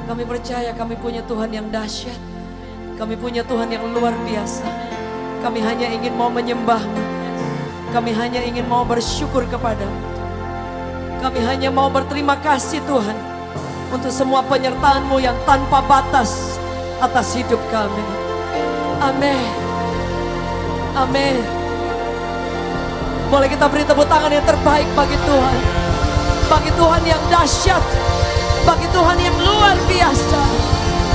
Kami percaya kami punya Tuhan yang dahsyat. Kami punya Tuhan yang luar biasa. Kami hanya ingin mau menyembah-Mu. Kami hanya ingin mau bersyukur kepada-Mu. Kami hanya mau berterima kasih Tuhan untuk semua penyertaan-Mu yang tanpa batas atas hidup kami. Amin. Amin. Boleh kita beri tepuk tangan yang terbaik bagi Tuhan. Bagi Tuhan yang dahsyat. Bagi Tuhan yang luar biasa.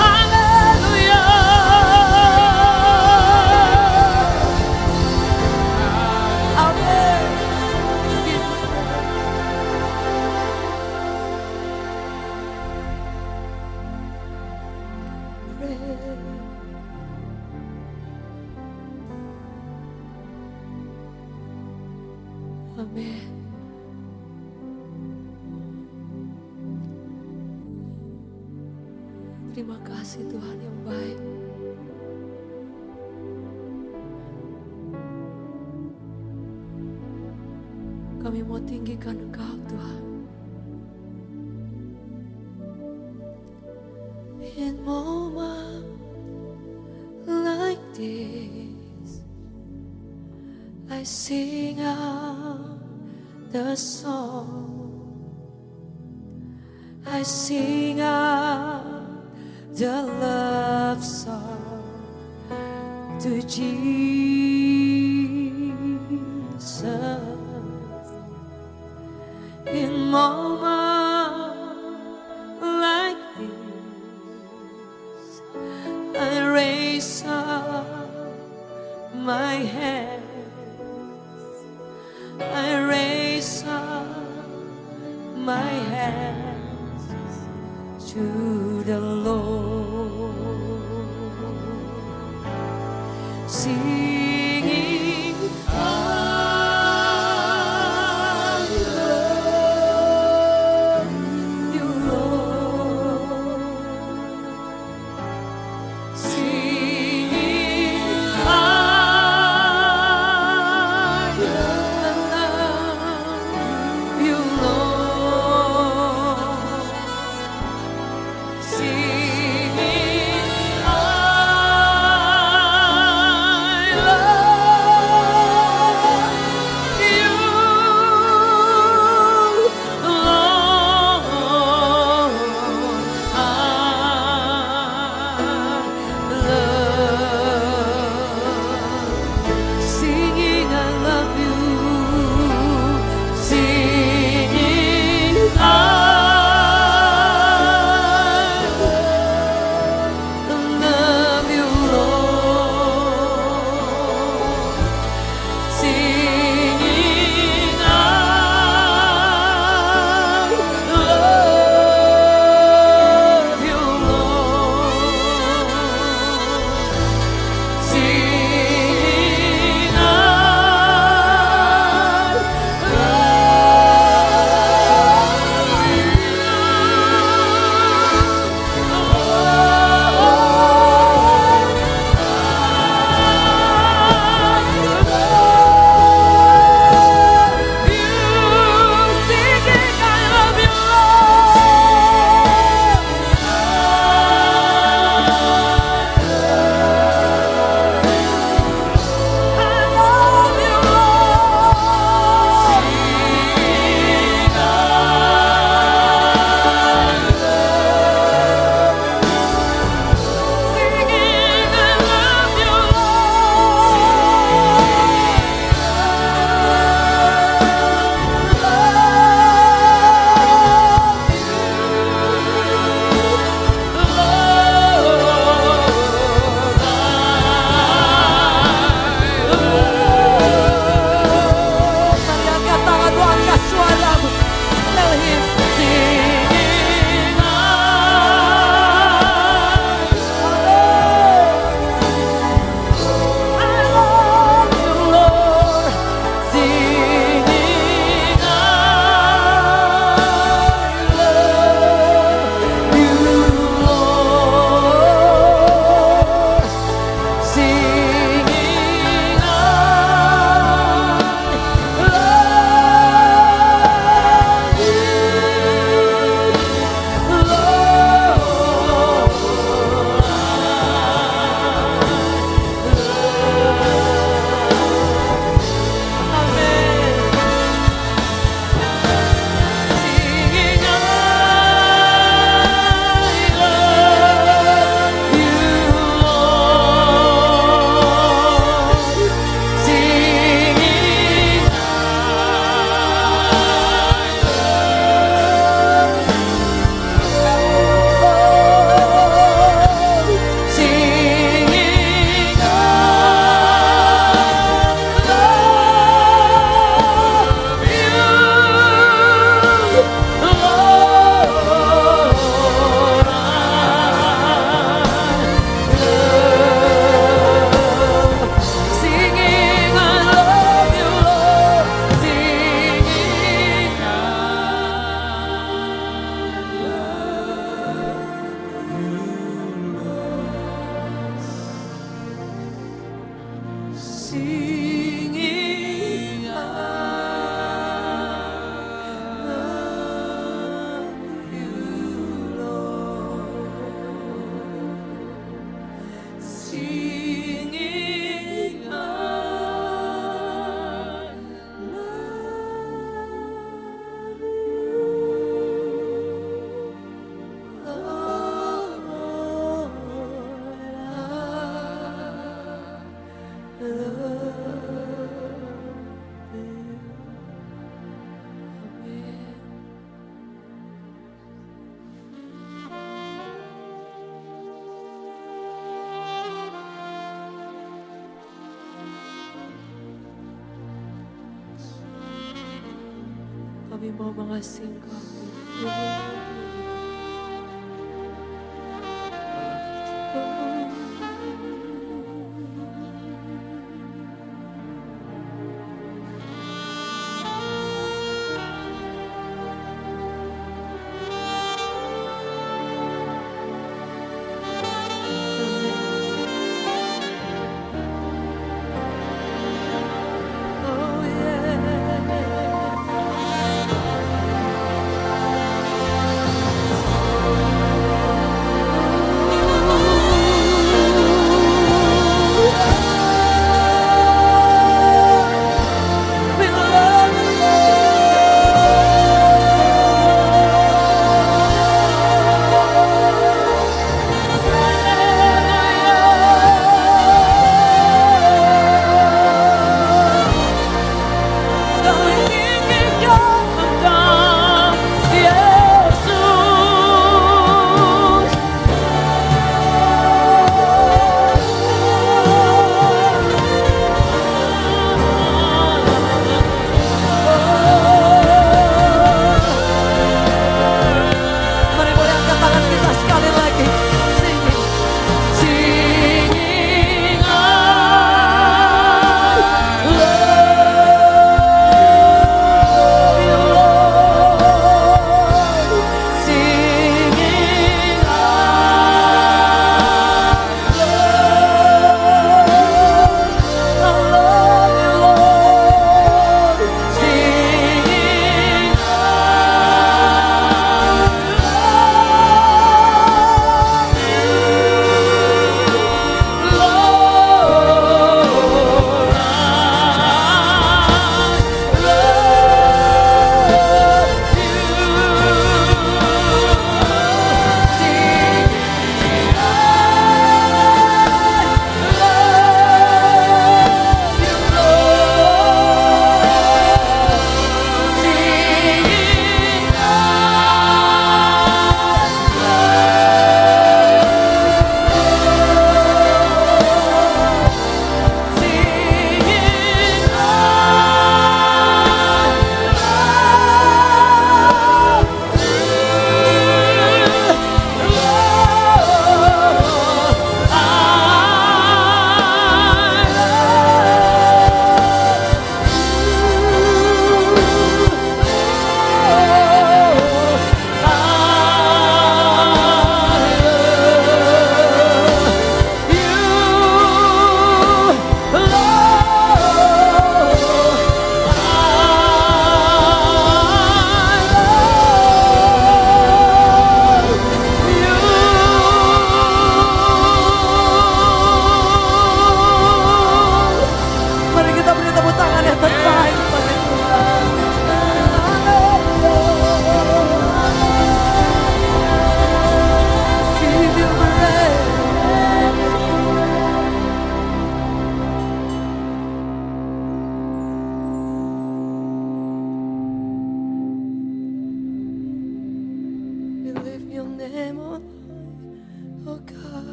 Haleluya. Amin. Amin. Terima kasih Tuhan yang baik. Kami mau tinggikan Engkau Tuhan. In moment like this, I sing out the song. I sing out the love song to Jesus. In moments like this, I raise up my hands. I raise up my hands to the Lord, singing, I love you, Lord, singing, I love you, Lord, singing, I mau mengasihi Engkau.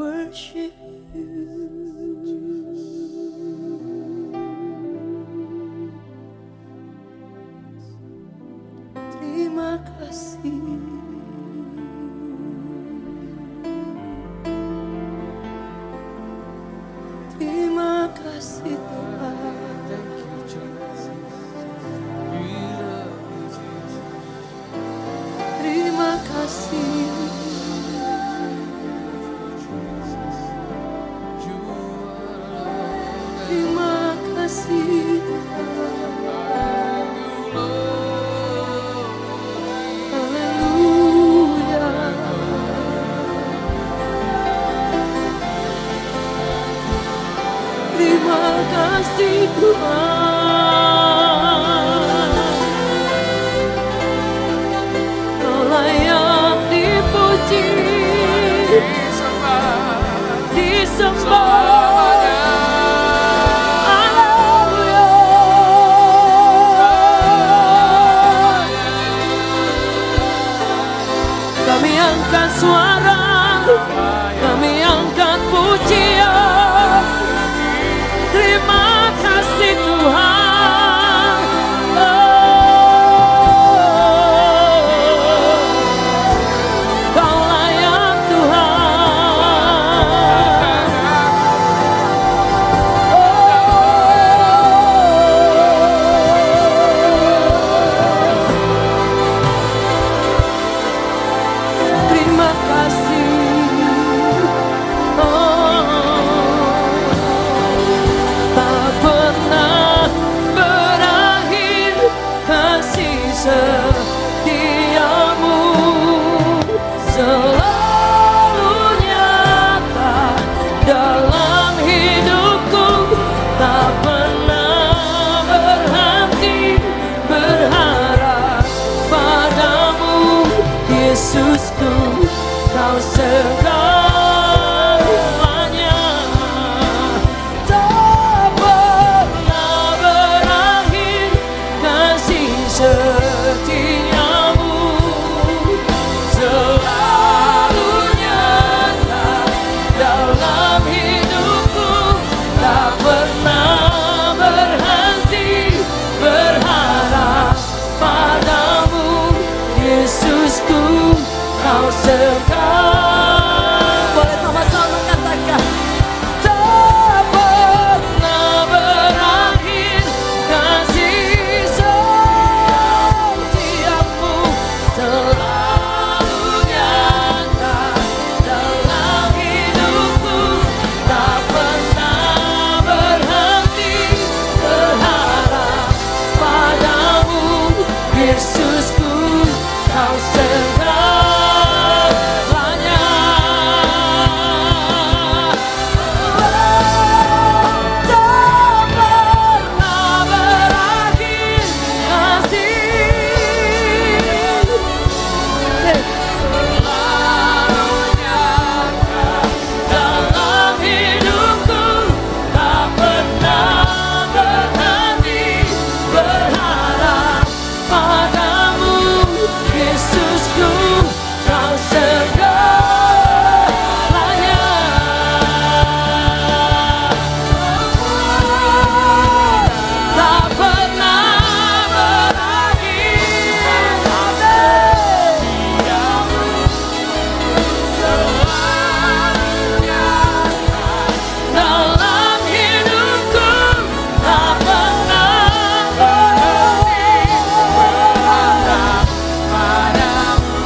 Worship you. Terima kasih. Terima kasih Tuhan. Terima kasih. Terima kasih Haleluya. Terima kasih Tuhan, Kau layak di Yesusku, Kau segalanya. Tak pernah berakhir kasih setiamu, selalu nyata dalam hidupku. Tak pernah berhenti berharap padamu, Yesusku, Kau segalanya. Boleh sama-sama katakan, tak pernah berakhir kasih setiamu, selalu nyata dalam hidupku. Tak pernah berhenti berharap padamu, Yesusku, Kau segalanya. Tak pernah berakhir kasih, selalu nyata dalam hidupku. Tak pernah berhenti berharap padamu, Yesusku, Kau segalanya. Tak pernah berakhir setiamu, selalu nyata dalam hidupku. Tak pernah berhenti berharap padamu,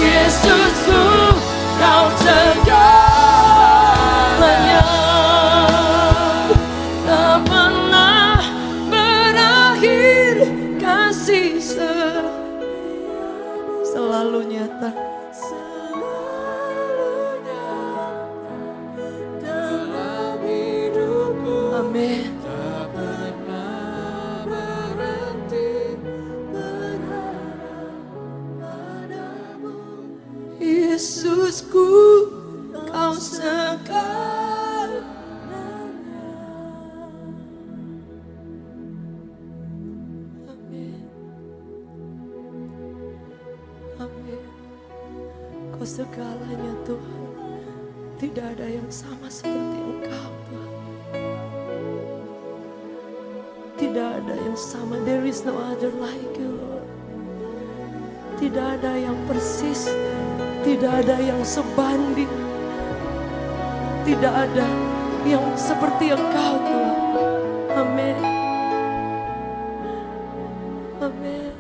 Yesusku, Kau segalanya. Tak pernah berakhir kasih selalu nyata, selalu nyata dalam hidupku. Amin. Tak pernah berhenti berharap padamu, Yesusku, Kau segalanya. Amin. Amin. Kau segalanya, Tuhan. Tidak ada yang sama seperti Engkau, Tuhan. Tidak ada yang sama. There is no other like you, Lord. Tidak ada yang persis, tidak ada yang sebanding, tidak ada yang seperti Engkau, Tuhan. Amin. Amin.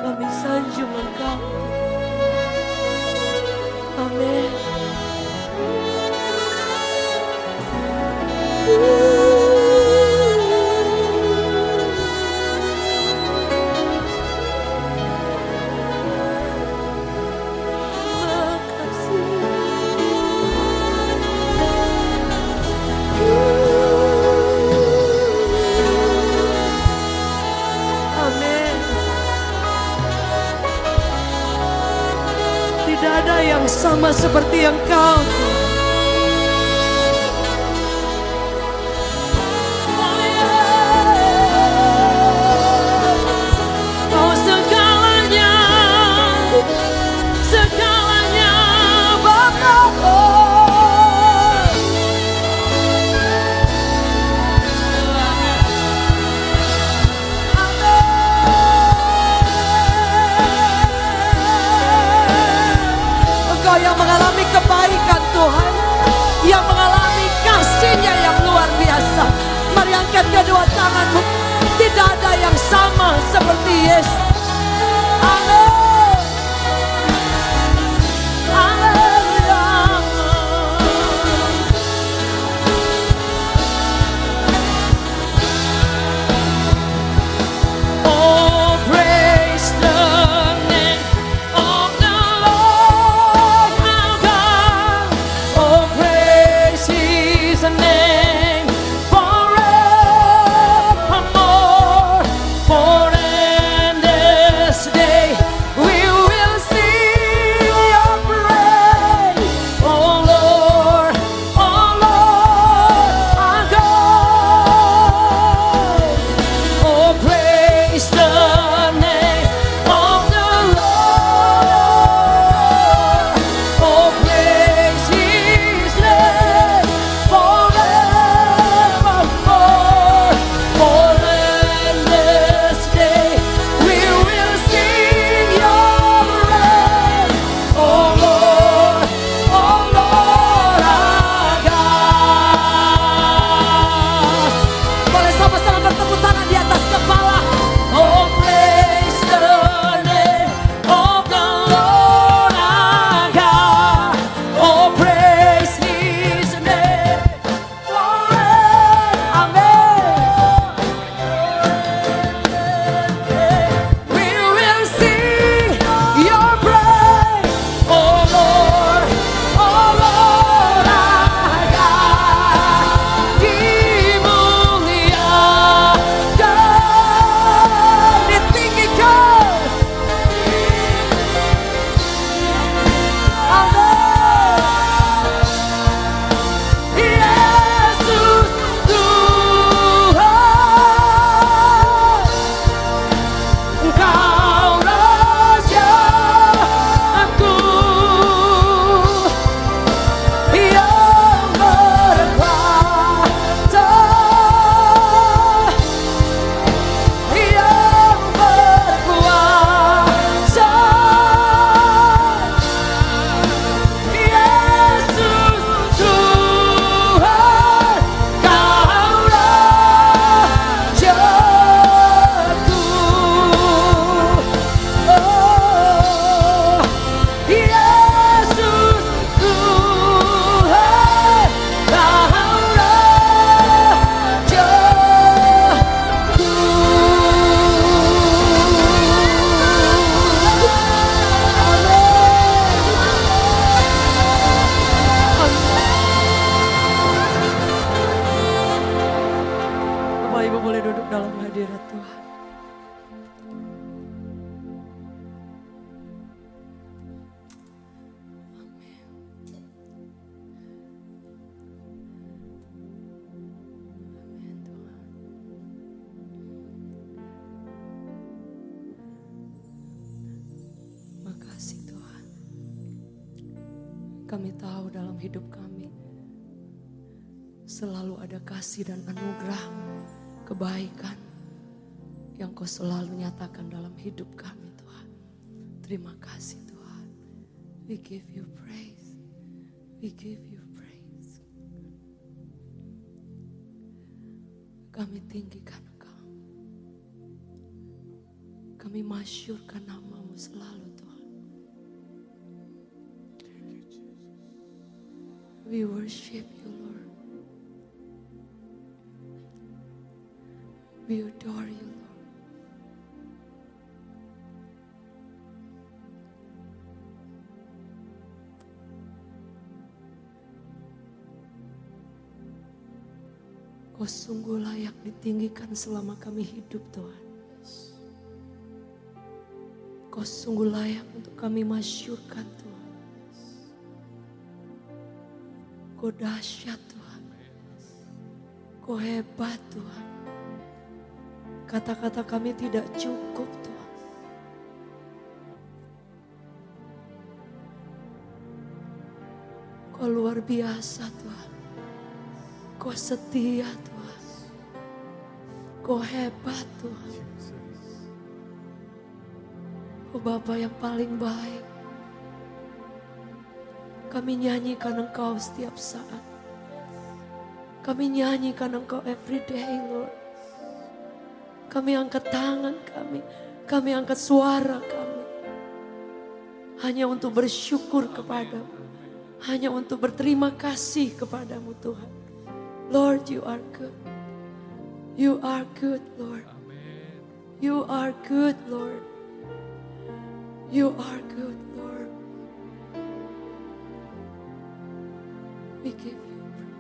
Kami sanjung Engkau. Amin. Amin. Tidak ada yang sama seperti Engkau, Tuhan. Kau segalanya, segalanya, Bapa. Engkau yang mengalami kebaikan, Tuhan, yang mengalami kasih-Nya yang luar biasa. Mari angkat kedua tanganmu. Tidak ada yang sama seperti Yesus. Amin. Haleluya. Oh, praise the name of the Lord our God. Oh, praise His Kami tahu dalam hidup kami selalu ada kasih dan anugerah, kebaikan yang Kau selalu nyatakan dalam hidup kami Tuhan. Terima kasih Tuhan. We give you praise. We give you praise. Kami tinggikan Engkau. Kami masyurkan nama-Mu selalu Tuhan. We worship you Lord. We adore you Lord. Kau sungguh layak ditinggikan selama kami hidup Tuhan. Kau sungguh layak untuk kami masyurkan Tuhan. Kau dahsyat Tuhan. Kau hebat Tuhan. Kata-kata kami tidak cukup Tuhan. Kau luar biasa Tuhan. Kau setia Tuhan. Kau hebat Tuhan. Kau Bapa yang paling baik. Kami nyanyikan Engkau setiap saat. Kami nyanyikan Engkau every day Lord. Kami angkat tangan kami. Kami angkat suara kami. Hanya untuk bersyukur kepadamu. Hanya untuk berterima kasih kepadamu Tuhan. Lord, you are good. You are good, Lord. You are good, Lord. You are good, Lord. We give you praise.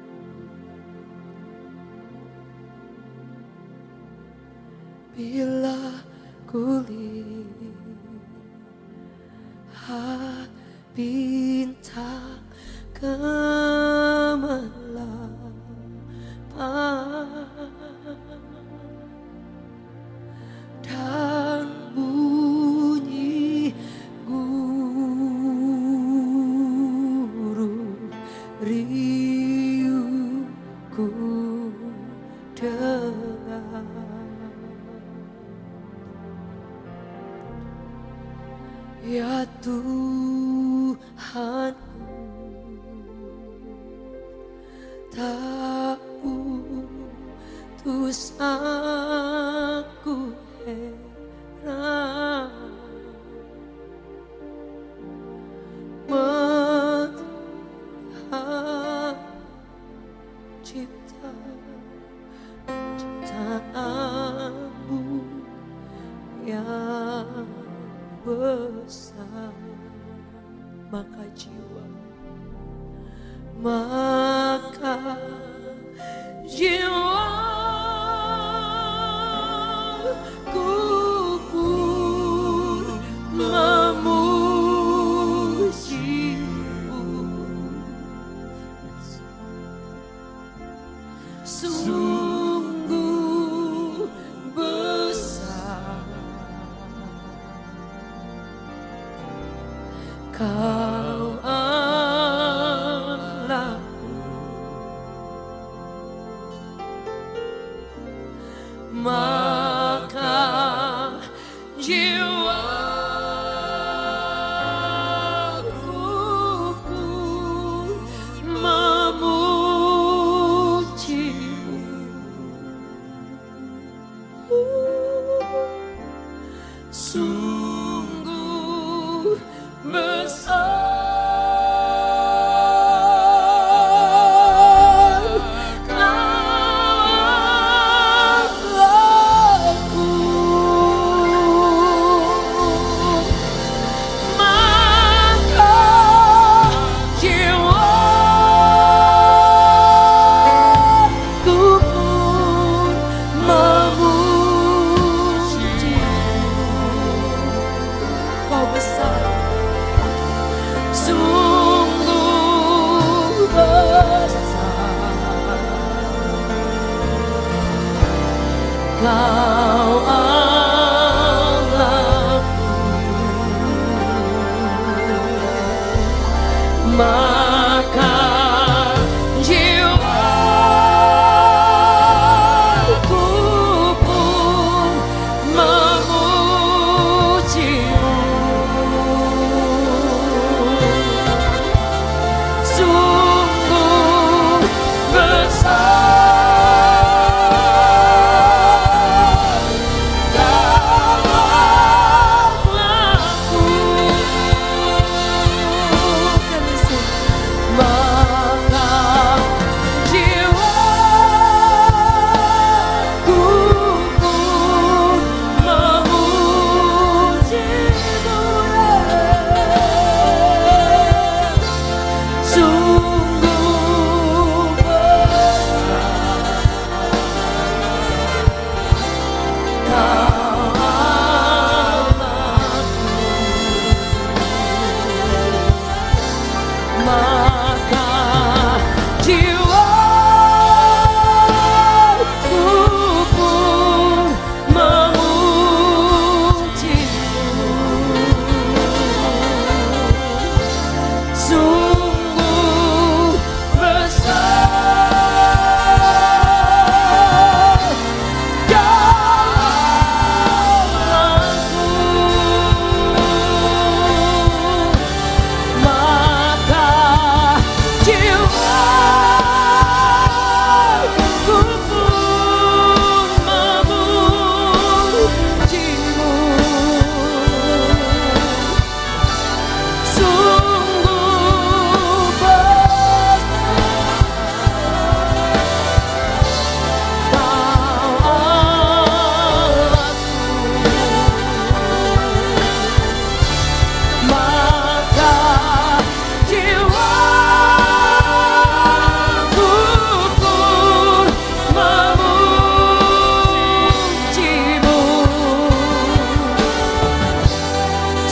Bila kulihat bintang gemilang dan bunyi guru riuhku dengar, ya Tuhanku, tak putus aku heran melihat ciptaanmu yang besar. Maka jiwaku pun memujimu. Sungguh besar Kau Allahku, maka jiwaku pun memujimu. Sungguh besar maka jiwaku pun memujimu. Sungguh besar dalamku, maka jiwaku pun memujimu. Sungguh maka jiwaku pun memujimu. Sungguh besar dalamku, maka jiwaku pun memujimu. Sungguh besar maka jiwaku pun memujimu.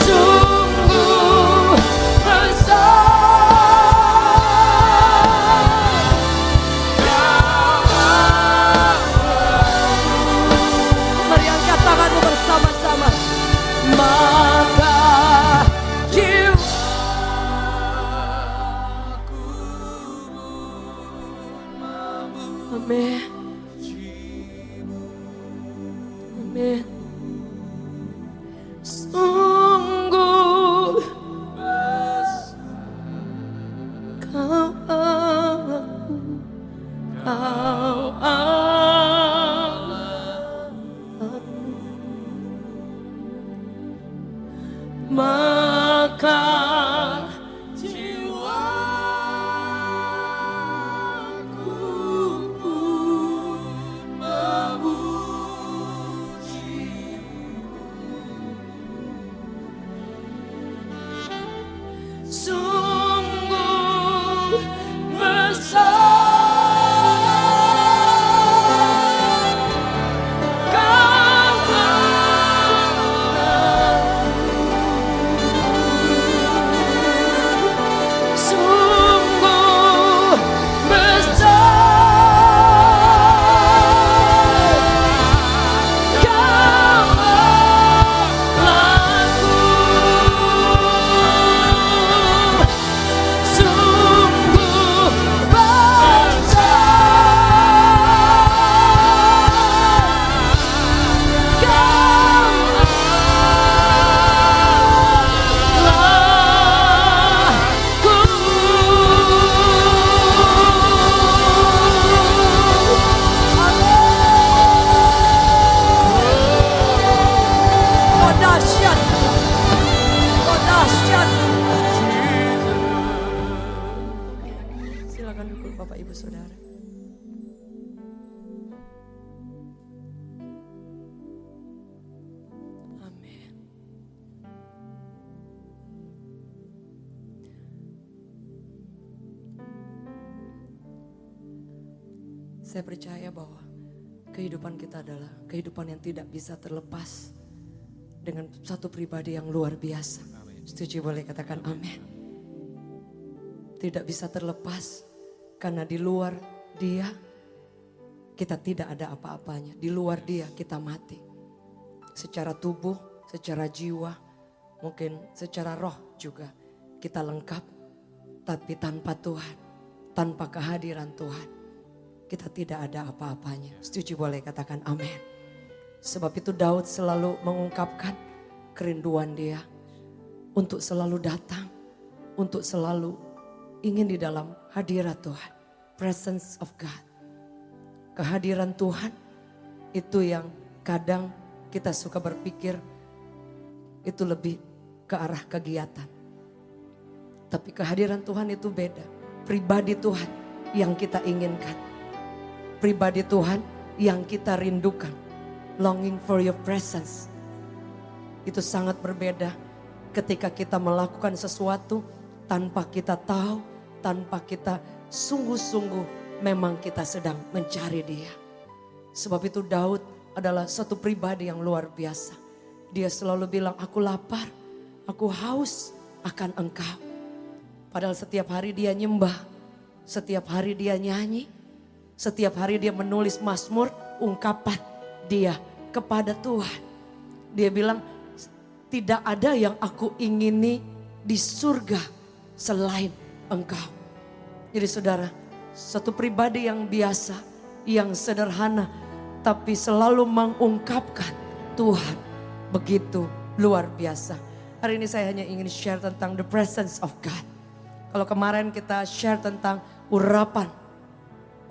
Sungguh besar. Mari angkat tanganmu bersama-sama. Maka jiwaku, amin, amin. Sungguh kau Allahku, kau Allahku, maka jiwaku pun memujimu. Sungguh besar kau Allahku. Sungguh besar kau Allahku. Sungguh silakan duduk Bapak Ibu Saudara. Amin. Saya percaya bahwa kehidupan kita adalah kehidupan yang tidak bisa terlepas dengan satu pribadi yang luar biasa. Setuju, boleh katakan amin. Tidak bisa terlepas karena di luar Dia kita tidak ada apa-apanya. Di luar Dia kita mati. Secara tubuh, secara jiwa, mungkin secara roh juga kita lengkap. Tapi tanpa Tuhan, tanpa kehadiran Tuhan, kita tidak ada apa-apanya. Setuju boleh katakan amin. Sebab itu Daud selalu mengungkapkan kerinduan dia untuk selalu datang, untuk selalu ingin di dalam hadirat Tuhan. Presence of God. Kehadiran Tuhan itu yang kadang kita suka berpikir itu lebih ke arah kegiatan. Tapi kehadiran Tuhan itu beda. Pribadi Tuhan yang kita inginkan. Pribadi Tuhan yang kita rindukan. Longing for your presence. Itu sangat berbeda ketika kita melakukan sesuatu tanpa kita tahu, tanpa kita sungguh-sungguh memang kita sedang mencari Dia. Sebab itu Daud adalah satu pribadi yang luar biasa. Dia selalu bilang, aku lapar, aku haus akan Engkau. Padahal setiap hari dia nyembah, setiap hari dia nyanyi, setiap hari dia menulis mazmur, ungkapan dia kepada Tuhan. Dia bilang, tidak ada yang aku ingini di surga selain Engkau. Jadi saudara, satu pribadi yang biasa, yang sederhana, tapi selalu mengungkapkan Tuhan begitu luar biasa. Hari ini saya hanya ingin share tentang the presence of God. Kalau kemarin kita share tentang urapan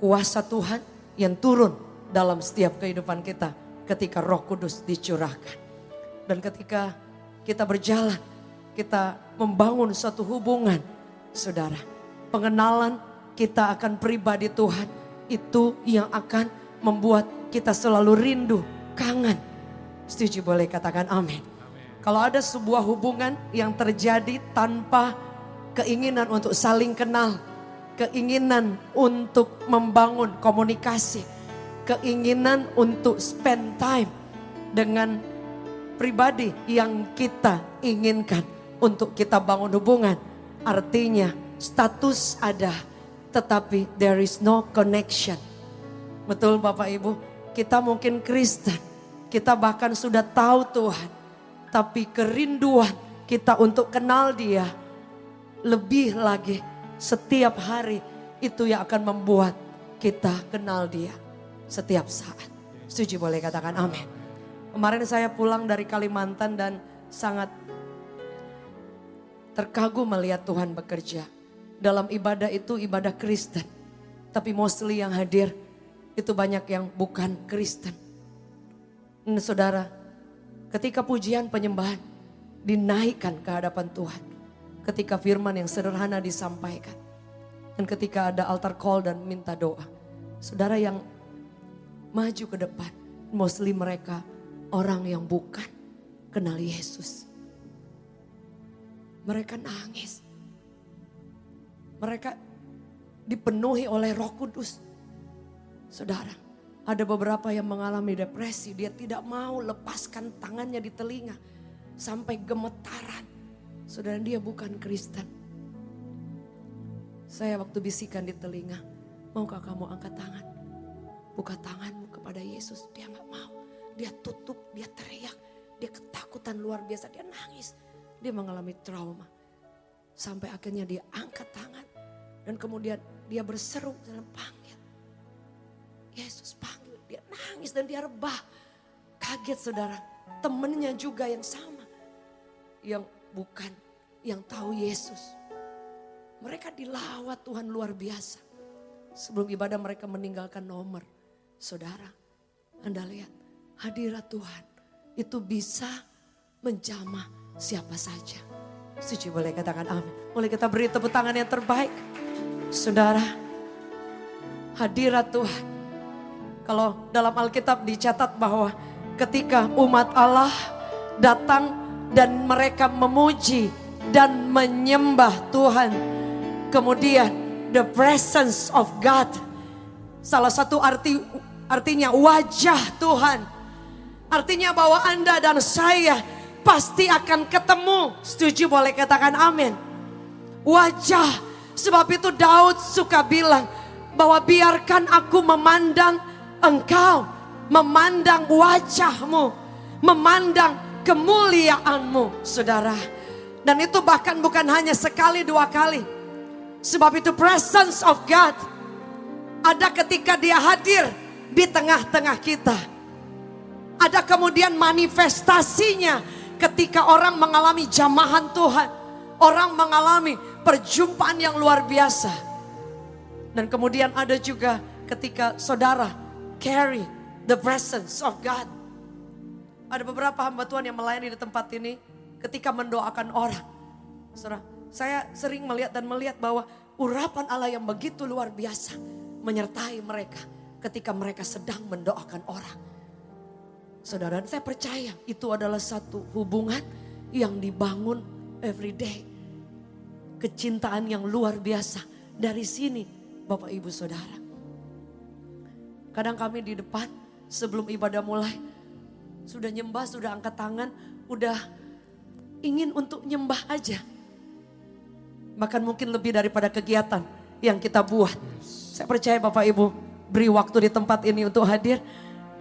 kuasa Tuhan yang turun dalam setiap kehidupan kita ketika Roh Kudus dicurahkan. Dan ketika kita berjalan, kita membangun suatu hubungan, saudara. Pengenalan kita akan pribadi Tuhan itu yang akan membuat kita selalu rindu, kangen. Setuju boleh katakan amin. Kalau ada sebuah hubungan yang terjadi tanpa keinginan untuk saling kenal, keinginan untuk membangun komunikasi, keinginan untuk spend time dengan pribadi yang kita inginkan untuk kita bangun hubungan. Artinya status ada, tetapi there is no connection. Betul Bapak Ibu, kita mungkin Kristen, kita bahkan sudah tahu Tuhan, tapi kerinduan kita untuk kenal Dia lebih lagi setiap hari itu yang akan membuat kita kenal Dia setiap saat. Setuju boleh katakan amin. Kemarin saya pulang dari Kalimantan dan sangat terkagum melihat Tuhan bekerja. Dalam ibadah itu ibadah Kristen. Tapi mostly yang hadir itu banyak yang bukan Kristen. Nah, saudara, ketika pujian penyembahan dinaikkan ke hadapan Tuhan. Ketika firman yang sederhana disampaikan. Dan ketika ada altar call dan minta doa. Saudara yang maju ke depan. Mostly mereka orang yang bukan kenal Yesus. Mereka nangis. Mereka dipenuhi oleh Roh Kudus. Saudara, ada beberapa yang mengalami depresi. Dia tidak mau lepaskan tangannya di telinga. Sampai gemetaran. Saudara, dia bukan Kristen. Saya waktu bisikan di telinga, maukah kamu angkat tangan? Buka tanganmu kepada Yesus. Dia gak mau. Dia tutup, dia teriak. Dia ketakutan luar biasa, dia nangis. Dia mengalami trauma. Sampai akhirnya dia angkat tangan. Dan kemudian dia berseru dalam panggil. Yesus panggil, dia nangis dan dia rebah. Kaget saudara, temennya juga yang sama. Yang bukan, yang tahu Yesus. Mereka dilawat Tuhan luar biasa. Sebelum ibadah mereka meninggalkan nomor. Saudara, Anda lihat hadirat Tuhan itu bisa menjamah siapa saja. Setuju boleh katakan amin. Boleh kita beri tepuk tangan yang terbaik. Saudara, hadirat Tuhan. Kalau dalam Alkitab dicatat bahwa ketika umat Allah datang dan mereka memuji dan menyembah Tuhan. Kemudian the presence of God. Salah satu artinya wajah Tuhan. Artinya bahwa Anda dan saya pasti akan ketemu. Setuju boleh katakan amin. Wajah. Sebab itu Daud suka bilang bahwa biarkan aku memandang Engkau. Memandang wajahmu. Memandang kemuliaanmu, saudara. Dan itu bahkan bukan hanya sekali dua kali. Sebab itu presence of God ada ketika dia hadir di tengah-tengah kita. Ada kemudian manifestasinya ketika orang mengalami jamahan Tuhan. Orang mengalami perjumpaan yang luar biasa. Dan kemudian ada juga ketika saudara carry the presence of God. Ada beberapa hamba Tuhan yang melayani di tempat ini ketika mendoakan orang. Saudara, saya sering melihat bahwa urapan Allah yang begitu luar biasa menyertai mereka ketika mereka sedang mendoakan orang. Saudara, saya percaya itu adalah satu hubungan yang dibangun every day. Kecintaan yang luar biasa dari sini, Bapak Ibu Saudara. Kadang kami di depan sebelum ibadah mulai sudah nyembah, sudah angkat tangan, udah ingin untuk nyembah aja. Bahkan mungkin lebih daripada kegiatan yang kita buat. Saya percaya Bapak Ibu beri waktu di tempat ini untuk hadir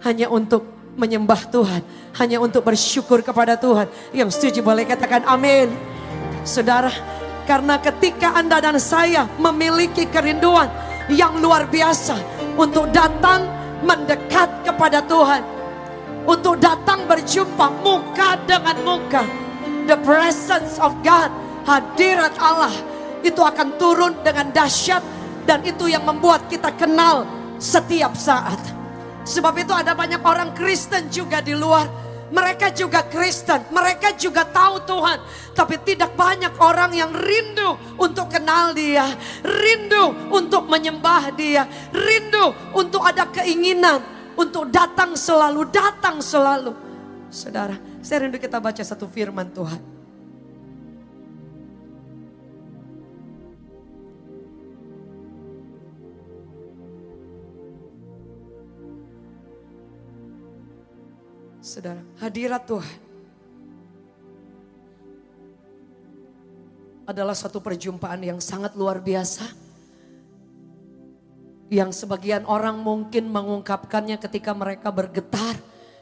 hanya untuk menyembah Tuhan, hanya untuk bersyukur kepada Tuhan. Yang setuju boleh katakan amin. Saudara, karena ketika Anda dan saya memiliki kerinduan yang luar biasa untuk datang mendekat kepada Tuhan, untuk datang berjumpa muka dengan muka, the presence of God, hadirat Allah itu akan turun dengan dahsyat, dan itu yang membuat kita kenal setiap saat. Sebab itu ada banyak orang Kristen juga di luar. Mereka juga Kristen, mereka juga tahu Tuhan. Tapi tidak banyak orang yang rindu untuk kenal Dia. Rindu untuk menyembah Dia. Rindu untuk ada keinginan untuk datang selalu, datang selalu. Saudara, saya rindu kita baca satu firman Tuhan. Saudara, hadirat Tuhan adalah satu perjumpaan yang sangat luar biasa. Yang sebagian orang mungkin mengungkapkannya ketika mereka bergetar,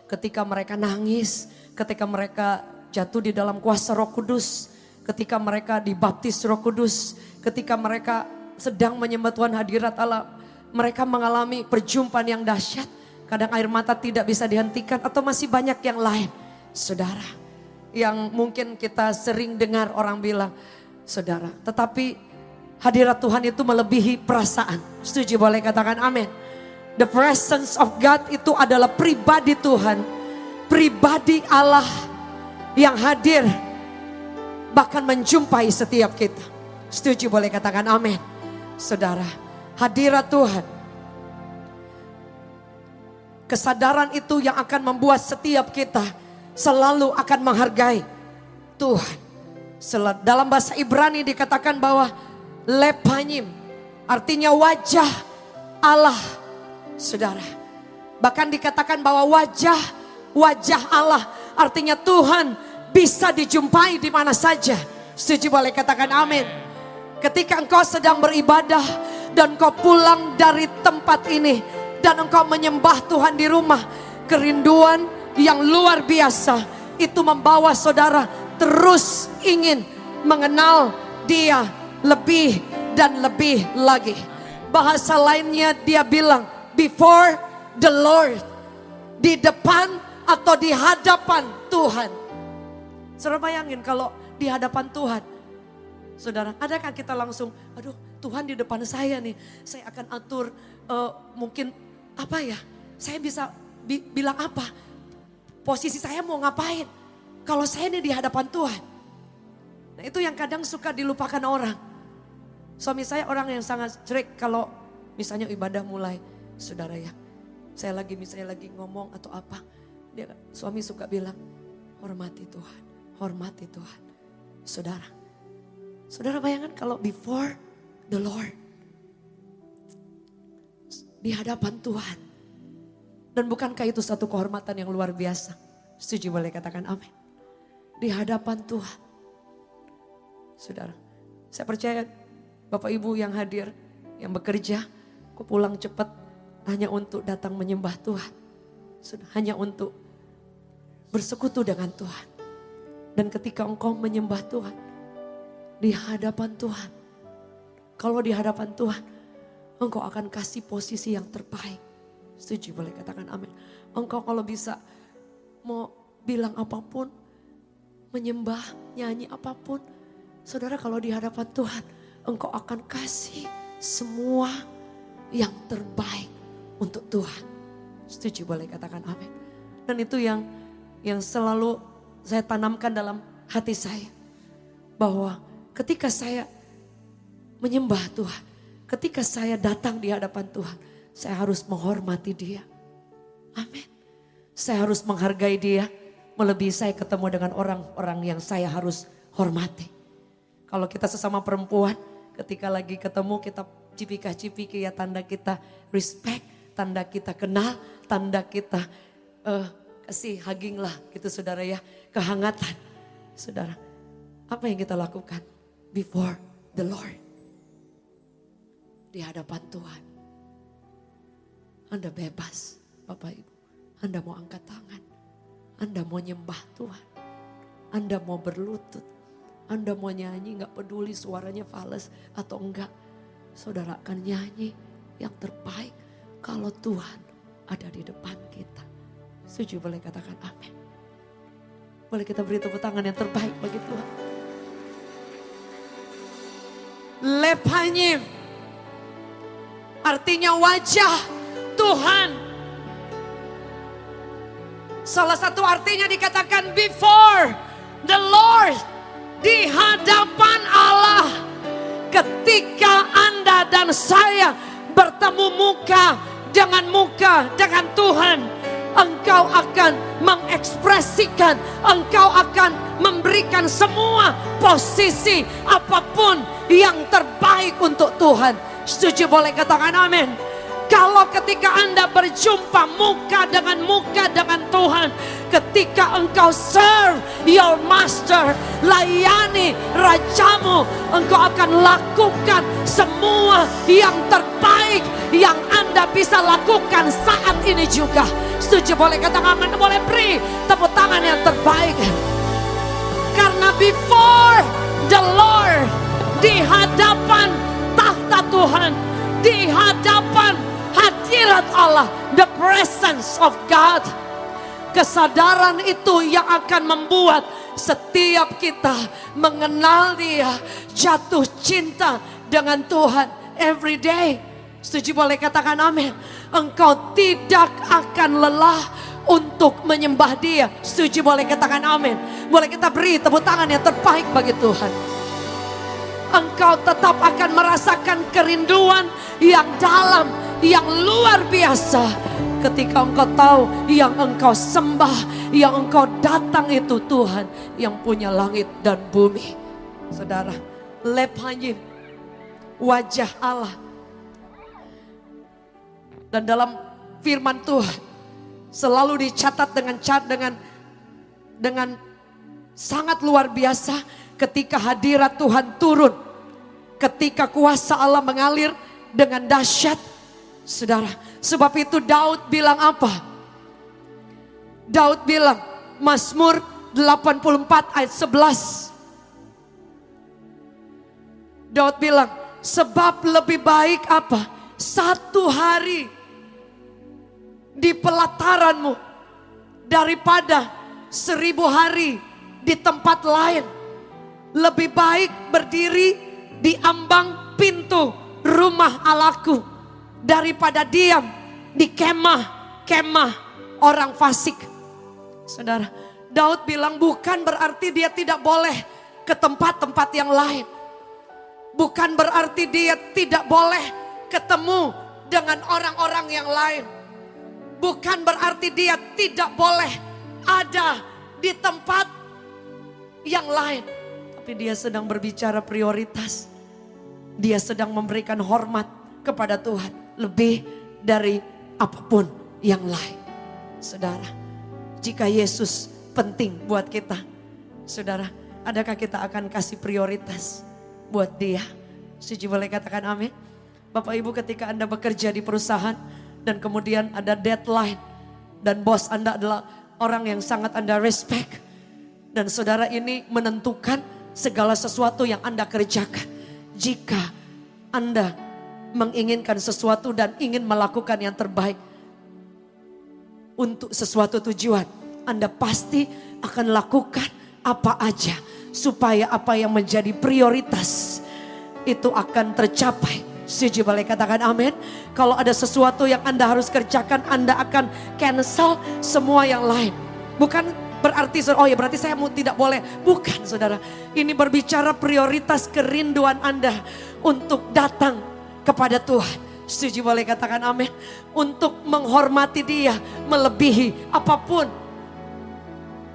ketika mereka nangis, ketika mereka jatuh di dalam kuasa Roh Kudus, ketika mereka dibaptis Roh Kudus, ketika mereka sedang menyembah Tuhan, hadirat Allah, mereka mengalami perjumpaan yang dahsyat. Kadang air mata tidak bisa dihentikan, atau masih banyak yang lain. Saudara, yang mungkin kita sering dengar orang bilang, saudara, tetapi hadirat Tuhan itu melebihi perasaan. Setuju boleh katakan amin. The presence of God itu adalah pribadi Tuhan, pribadi Allah yang hadir, bahkan menjumpai setiap kita. Setuju boleh katakan amin. Saudara, hadirat Tuhan, kesadaran itu yang akan membuat setiap kita selalu akan menghargai Tuhan. Dalam bahasa Ibrani dikatakan bahwa lepanyim artinya wajah Allah. Saudara, bahkan dikatakan bahwa wajah Allah artinya Tuhan bisa dijumpai di mana saja. Setuju boleh katakan amin. Ketika engkau sedang beribadah dan engkau pulang dari tempat ini dan engkau menyembah Tuhan di rumah, kerinduan yang luar biasa itu membawa saudara terus ingin mengenal Dia lebih dan lebih lagi. Bahasa lainnya dia bilang before the Lord, di depan atau di hadapan Tuhan. Saudara bayangin kalau di hadapan Tuhan, saudara, adakah kita langsung, aduh Tuhan di depan saya nih, saya akan atur mungkin apa ya, saya bisa bilang apa, posisi saya mau ngapain kalau saya ini di hadapan Tuhan. Nah, itu yang kadang suka dilupakan orang. Suami saya orang yang sangat strict kalau misalnya ibadah mulai, saudara ya, saya misalnya lagi ngomong atau apa, suami suka bilang, hormati Tuhan, hormati Tuhan. Saudara bayangkan kalau before the Lord, di hadapan Tuhan. Dan bukankah itu satu kehormatan yang luar biasa? Setuju boleh katakan amin. Di hadapan Tuhan. Saudara, saya percaya Bapak Ibu yang hadir, yang bekerja, kok pulang cepat hanya untuk datang menyembah Tuhan. Hanya untuk bersekutu dengan Tuhan. Dan ketika engkau menyembah Tuhan, di hadapan Tuhan, Kalau di hadapan Tuhan, engkau akan kasih posisi yang terbaik. Setuju, boleh katakan amin. Engkau kalau bisa mau bilang apapun, menyembah, nyanyi apapun. Saudara, kalau di hadapan Tuhan, engkau akan kasih semua yang terbaik untuk Tuhan. Setuju, boleh katakan amin. Dan itu yang selalu saya tanamkan dalam hati saya. Bahwa ketika saya menyembah Tuhan, ketika saya datang di hadapan Tuhan, saya harus menghormati Dia. Amin. Saya harus menghargai Dia, melebihi saya ketemu dengan orang-orang yang saya harus hormati. Kalau kita sesama perempuan, ketika lagi ketemu kita cipika-cipiki ya, tanda kita respect, tanda kita kenal, tanda kita kasih hugging lah gitu saudara ya, kehangatan. Saudara, apa yang kita lakukan before the Lord? Di hadapan Tuhan. Anda bebas Bapak Ibu. Anda mau angkat tangan. Anda mau nyembah Tuhan. Anda mau berlutut. Anda mau nyanyi, gak peduli suaranya fals atau enggak. Saudara akan nyanyi yang terbaik kalau Tuhan ada di depan kita. Setuju, boleh katakan amin. Boleh kita beri tepuk tangan yang terbaik bagi Tuhan. Lepanyim, artinya wajah Tuhan. Salah satu artinya dikatakan before the Lord, di hadapan Allah. Ketika Anda dan saya bertemu muka dengan Tuhan, engkau akan mengekspresikan, engkau akan memberikan semua posisi apapun yang terbaik untuk Tuhan. Setuju, boleh katakan amin. Kalau ketika Anda berjumpa muka dengan Tuhan, ketika engkau serve your master, layani rajamu, engkau akan lakukan semua yang terbaik yang Anda bisa lakukan saat ini juga. Setuju, boleh katakan amin, boleh beri tepuk tangan yang terbaik. Karena before the Lord, di hadapan tahta Tuhan, di hadapan hadirat Allah, the presence of God. Kesadaran itu yang akan membuat setiap kita mengenal Dia, jatuh cinta dengan Tuhan every day. Setuju, boleh katakan amin. Engkau tidak akan lelah untuk menyembah Dia. Setuju, boleh katakan amin. Boleh kita beri tepuk tangan yang terbaik bagi Tuhan. Engkau tetap akan merasakan kerinduan yang dalam, yang luar biasa. Ketika engkau tahu yang engkau sembah, yang engkau datang itu Tuhan yang punya langit dan bumi. Saudara, lepanyim, wajah Allah. Dan dalam firman Tuhan selalu dicatat dengan sangat luar biasa ketika hadirat Tuhan turun. Ketika kuasa Allah mengalir dengan dahsyat. Saudara, sebab itu Daud bilang apa? Daud bilang, Mazmur 84 ayat 11. Daud bilang, sebab lebih baik apa? 1 hari di pelataranmu daripada 1000 hari di tempat lain. Lebih baik berdiri di ambang pintu rumah Allahku daripada diam di kemah orang fasik. Saudara, Daud bilang bukan berarti dia tidak boleh ke tempat-tempat yang lain. Bukan berarti dia tidak boleh ketemu dengan orang-orang yang lain. Bukan berarti dia tidak boleh ada di tempat yang lain. Tapi dia sedang berbicara prioritas. Dia sedang memberikan hormat kepada Tuhan lebih dari apapun yang lain. Saudara, jika Yesus penting buat kita, saudara, adakah kita akan kasih prioritas buat Dia? Setuju, boleh katakan amin. Bapak Ibu, ketika Anda bekerja di perusahaan dan kemudian ada deadline dan bos Anda adalah orang yang sangat Anda respect, dan saudara ini menentukan segala sesuatu yang Anda kerjakan. Jika Anda menginginkan sesuatu dan ingin melakukan yang terbaik untuk sesuatu tujuan, Anda pasti akan lakukan apa aja supaya apa yang menjadi prioritas itu akan tercapai. Setuju, boleh katakan amin. Kalau ada sesuatu yang Anda harus kerjakan, Anda akan cancel semua yang lain. Bukan berarti, oh ya berarti saya tidak boleh. Bukan saudara. Ini berbicara prioritas kerinduan Anda untuk datang kepada Tuhan. Setuju, boleh katakan amin. Untuk menghormati Dia melebihi apapun.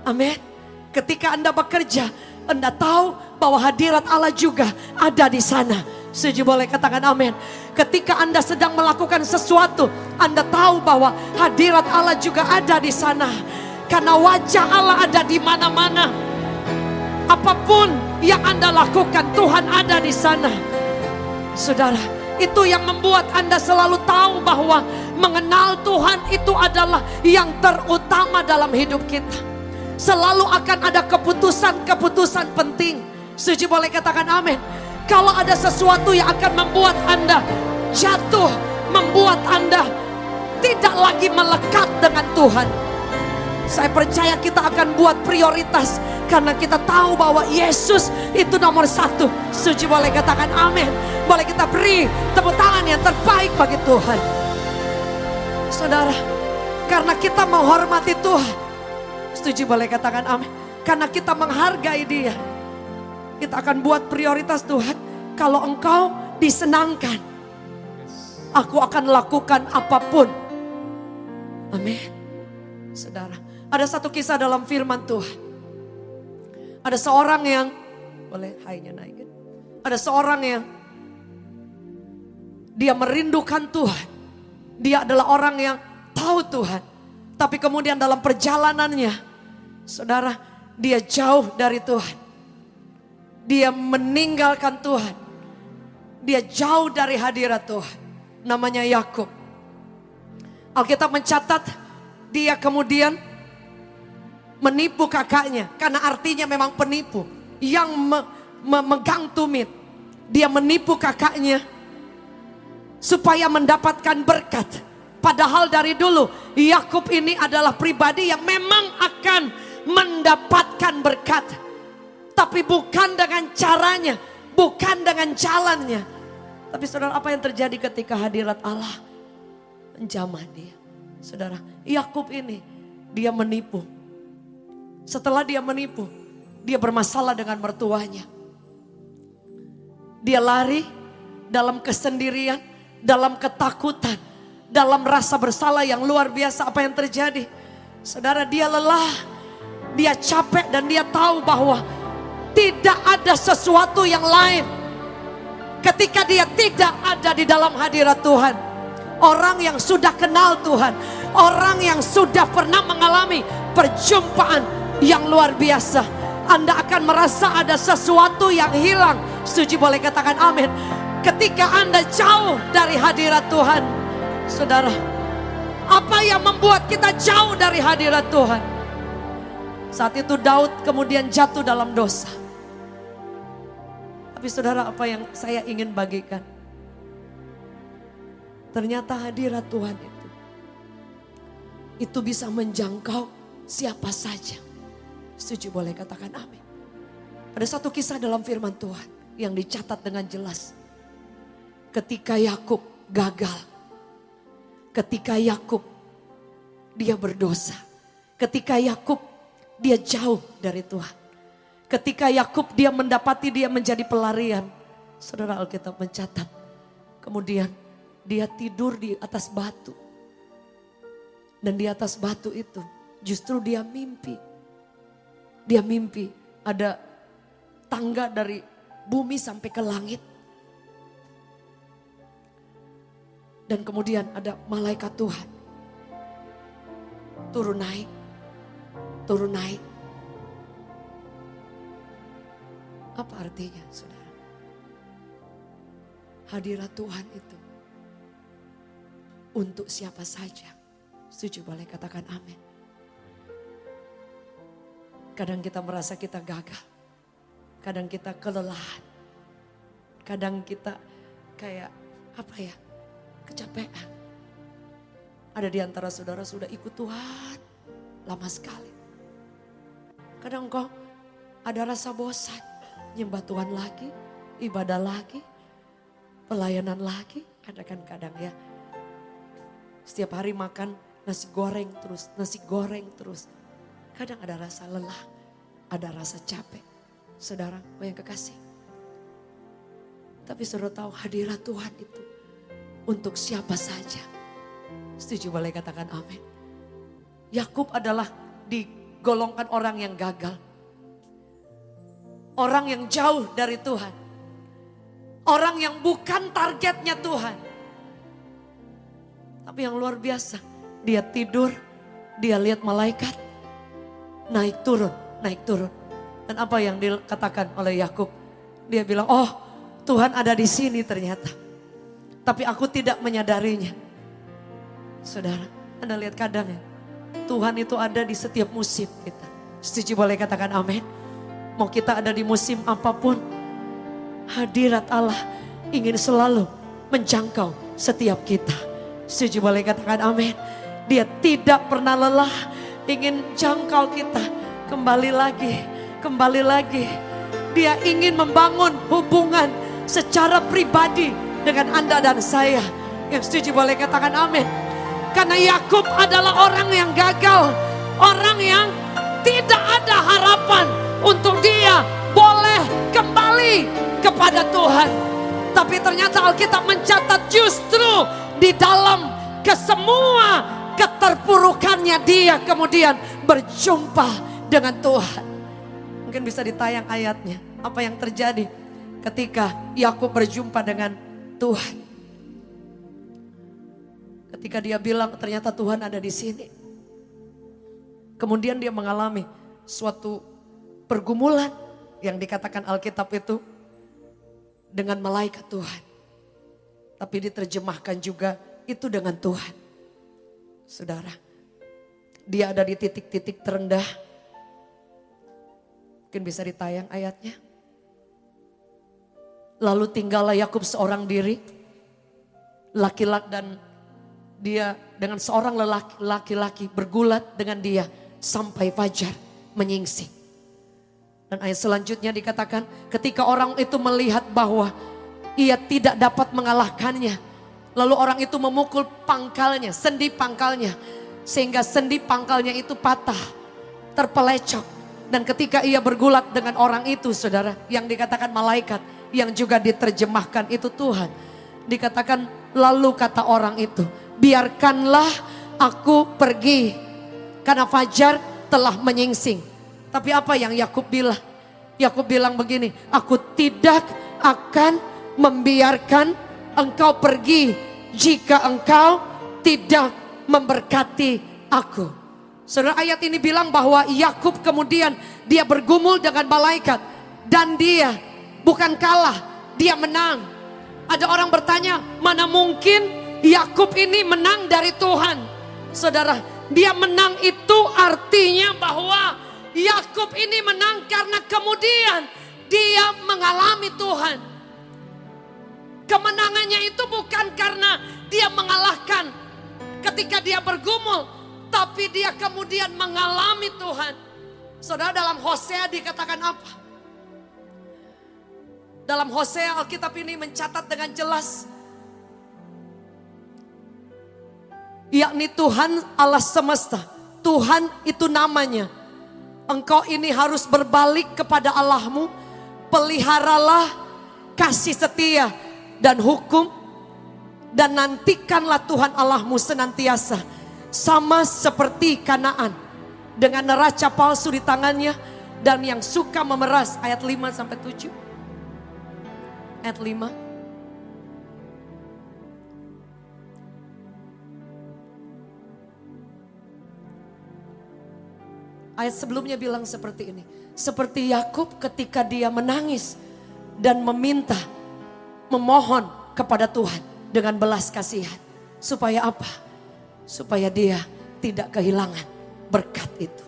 Amin. Ketika Anda bekerja, Anda tahu bahwa hadirat Allah juga ada di sana. Setuju, boleh katakan amin. Ketika Anda sedang melakukan sesuatu, Anda tahu bahwa hadirat Allah juga ada di sana. Karena wajah Allah ada di mana-mana. Apapun yang Anda lakukan, Tuhan ada di sana. Saudara, itu yang membuat Anda selalu tahu bahwa mengenal Tuhan itu adalah yang terutama dalam hidup kita. Selalu akan ada keputusan-keputusan penting. Setuju, boleh katakan amin. Kalau ada sesuatu yang akan membuat Anda jatuh, membuat Anda tidak lagi melekat dengan Tuhan, saya percaya kita akan buat prioritas. Karena kita tahu bahwa Yesus itu nomor satu. Setuju, boleh katakan amin. Boleh kita beri tepuk tangan yang terbaik bagi Tuhan. Saudara, karena kita menghormati Tuhan. Setuju, boleh katakan amin. Karena kita menghargai Dia, kita akan buat prioritas. Tuhan, kalau Engkau disenangkan, aku akan lakukan apapun. Amin. Saudara, ada satu kisah dalam firman Tuhan. Ada seorang yang, boleh high-nya naikin. Ada seorang yang dia merindukan Tuhan. Dia adalah orang yang tahu Tuhan. Tapi kemudian dalam perjalanannya, saudara, dia jauh dari Tuhan. Dia meninggalkan Tuhan. Dia jauh dari hadirat Tuhan. Namanya Yakub. Alkitab mencatat dia kemudian menipu kakaknya. Karena artinya memang penipu. Yang memegang tumit. Dia menipu kakaknya supaya mendapatkan berkat. Padahal dari dulu Yakub ini adalah pribadi yang memang akan mendapatkan berkat. Tapi bukan dengan caranya, bukan dengan jalannya. Tapi saudara, apa yang terjadi ketika hadirat Allah menjamah dia? Saudara, Yakub ini dia menipu. Setelah dia menipu, dia bermasalah dengan mertuanya. Dia lari dalam kesendirian, dalam ketakutan, dalam rasa bersalah yang luar biasa. Apa yang terjadi? Saudara, dia lelah, dia capek, dan dia tahu bahwa tidak ada sesuatu yang lain ketika dia tidak ada di dalam hadirat Tuhan. Orang yang sudah kenal Tuhan, orang yang sudah pernah mengalami perjumpaan yang luar biasa, Anda akan merasa ada sesuatu yang hilang. Setuju, boleh katakan amin. Ketika Anda jauh dari hadirat Tuhan, saudara, apa yang membuat kita jauh dari hadirat Tuhan? Saat itu Daud kemudian jatuh dalam dosa. Tapi saudara, apa yang saya ingin bagikan? Ternyata hadirat Tuhan itu bisa menjangkau siapa saja. Setuju, boleh katakan amin. Ada satu kisah dalam firman Tuhan yang dicatat dengan jelas. Ketika Yakub gagal, ketika Yakub dia berdosa, ketika Yakub dia jauh dari Tuhan, ketika Yakub dia mendapati dia menjadi pelarian. Saudara, Alkitab mencatat, kemudian dia tidur di atas batu. Dan di atas batu itu justru dia mimpi. Dia mimpi ada tangga dari bumi sampai ke langit. Dan kemudian ada malaikat Tuhan turun naik, turun naik. Apa artinya, saudara? Hadirat Tuhan itu untuk siapa saja. Setuju, boleh katakan amin. Kadang kita merasa kita gagal. Kadang kita kelelahan. Kadang kita kayak apa ya, kecapean. Ada di antara saudara sudah ikut Tuhan lama sekali. Kadang kok ada rasa bosan, nyembah Tuhan lagi, ibadah lagi, pelayanan lagi. Kadang-kadang ya, setiap hari makan nasi goreng terus, nasi goreng terus. Kadang ada rasa lelah, ada rasa capek. Saudara, yang kekasih. Tapi saudara tahu hadirat Tuhan itu untuk siapa saja. Setuju, boleh katakan amin. Yakub adalah digolongkan orang yang gagal. Orang yang jauh dari Tuhan. Orang yang bukan targetnya Tuhan. Tapi yang luar biasa, dia tidur, dia lihat malaikat, naik turun. Dan apa yang dikatakan oleh Yakub? Dia bilang, oh Tuhan ada di sini ternyata. Tapi aku tidak menyadarinya. Saudara, Anda lihat kadang ya, Tuhan itu ada di setiap musim kita. Setuju, boleh katakan amin. Mau kita ada di musim apapun, hadirat Allah ingin selalu menjangkau setiap kita. Setuju, boleh katakan amin. Dia tidak pernah lelah, ingin jangkau kita. Kembali lagi. Dia ingin membangun hubungan secara pribadi dengan Anda dan saya. Yang setuju boleh katakan amin. Karena Yakub adalah orang yang gagal. Orang yang tidak ada harapan untuk dia boleh kembali kepada Tuhan. Tapi ternyata Alkitab mencatat justru di dalam kesemua keterpurukannya dia kemudian berjumpa dengan Tuhan. Mungkin bisa ditayang ayatnya. Apa yang terjadi ketika Yakub berjumpa dengan Tuhan. Ketika dia bilang ternyata Tuhan ada di sini. Kemudian dia mengalami suatu pergumulan yang dikatakan Alkitab itu dengan malaikat Tuhan. Tapi diterjemahkan juga itu dengan Tuhan. Saudara, dia ada di titik-titik terendah. Mungkin bisa ditayang ayatnya. Lalu tinggallah Yakub seorang diri. Laki-laki dan dia dengan seorang laki-laki bergulat dengan dia sampai fajar menyingsing. Dan ayat selanjutnya dikatakan ketika orang itu melihat bahwa ia tidak dapat mengalahkannya. Lalu orang itu memukul pangkalnya, sendi pangkalnya. Sehingga sendi pangkalnya itu patah, terpelecok. Dan ketika ia bergulat dengan orang itu saudara, yang dikatakan malaikat, yang juga diterjemahkan itu Tuhan. Dikatakan lalu kata orang itu, biarkanlah aku pergi karena fajar telah menyingsing. Tapi apa yang Yakub bilang? Yakub bilang begini, aku tidak akan membiarkan engkau pergi jika engkau tidak memberkati aku. Saudara, ayat ini bilang bahwa Yakub kemudian dia bergumul dengan malaikat dan dia bukan kalah, dia menang. Ada orang bertanya, mana mungkin Yakub ini menang dari Tuhan? Saudara, dia menang itu artinya bahwa Yakub ini menang karena kemudian dia mengalami Tuhan. Kemenangannya itu bukan karena dia mengalahkan ketika dia bergumul, tapi dia kemudian mengalami Tuhan. Saudara, dalam Hosea dikatakan apa? Dalam Hosea Alkitab ini mencatat dengan jelas, yakni Tuhan Allah semesta. Tuhan itu namanya. Engkau ini harus berbalik kepada Allahmu. Peliharalah kasih setia dan hukum. Dan nantikanlah Tuhan Allahmu senantiasa. Sama seperti Kanaan. Dengan neraca palsu di tangannya. Dan yang suka memeras. Ayat 5-7. Ayat 5. Ayat sebelumnya bilang seperti ini. Seperti Yakub ketika dia menangis dan meminta, memohon kepada Tuhan dengan belas kasihan. Supaya apa? Supaya dia tidak kehilangan berkat itu.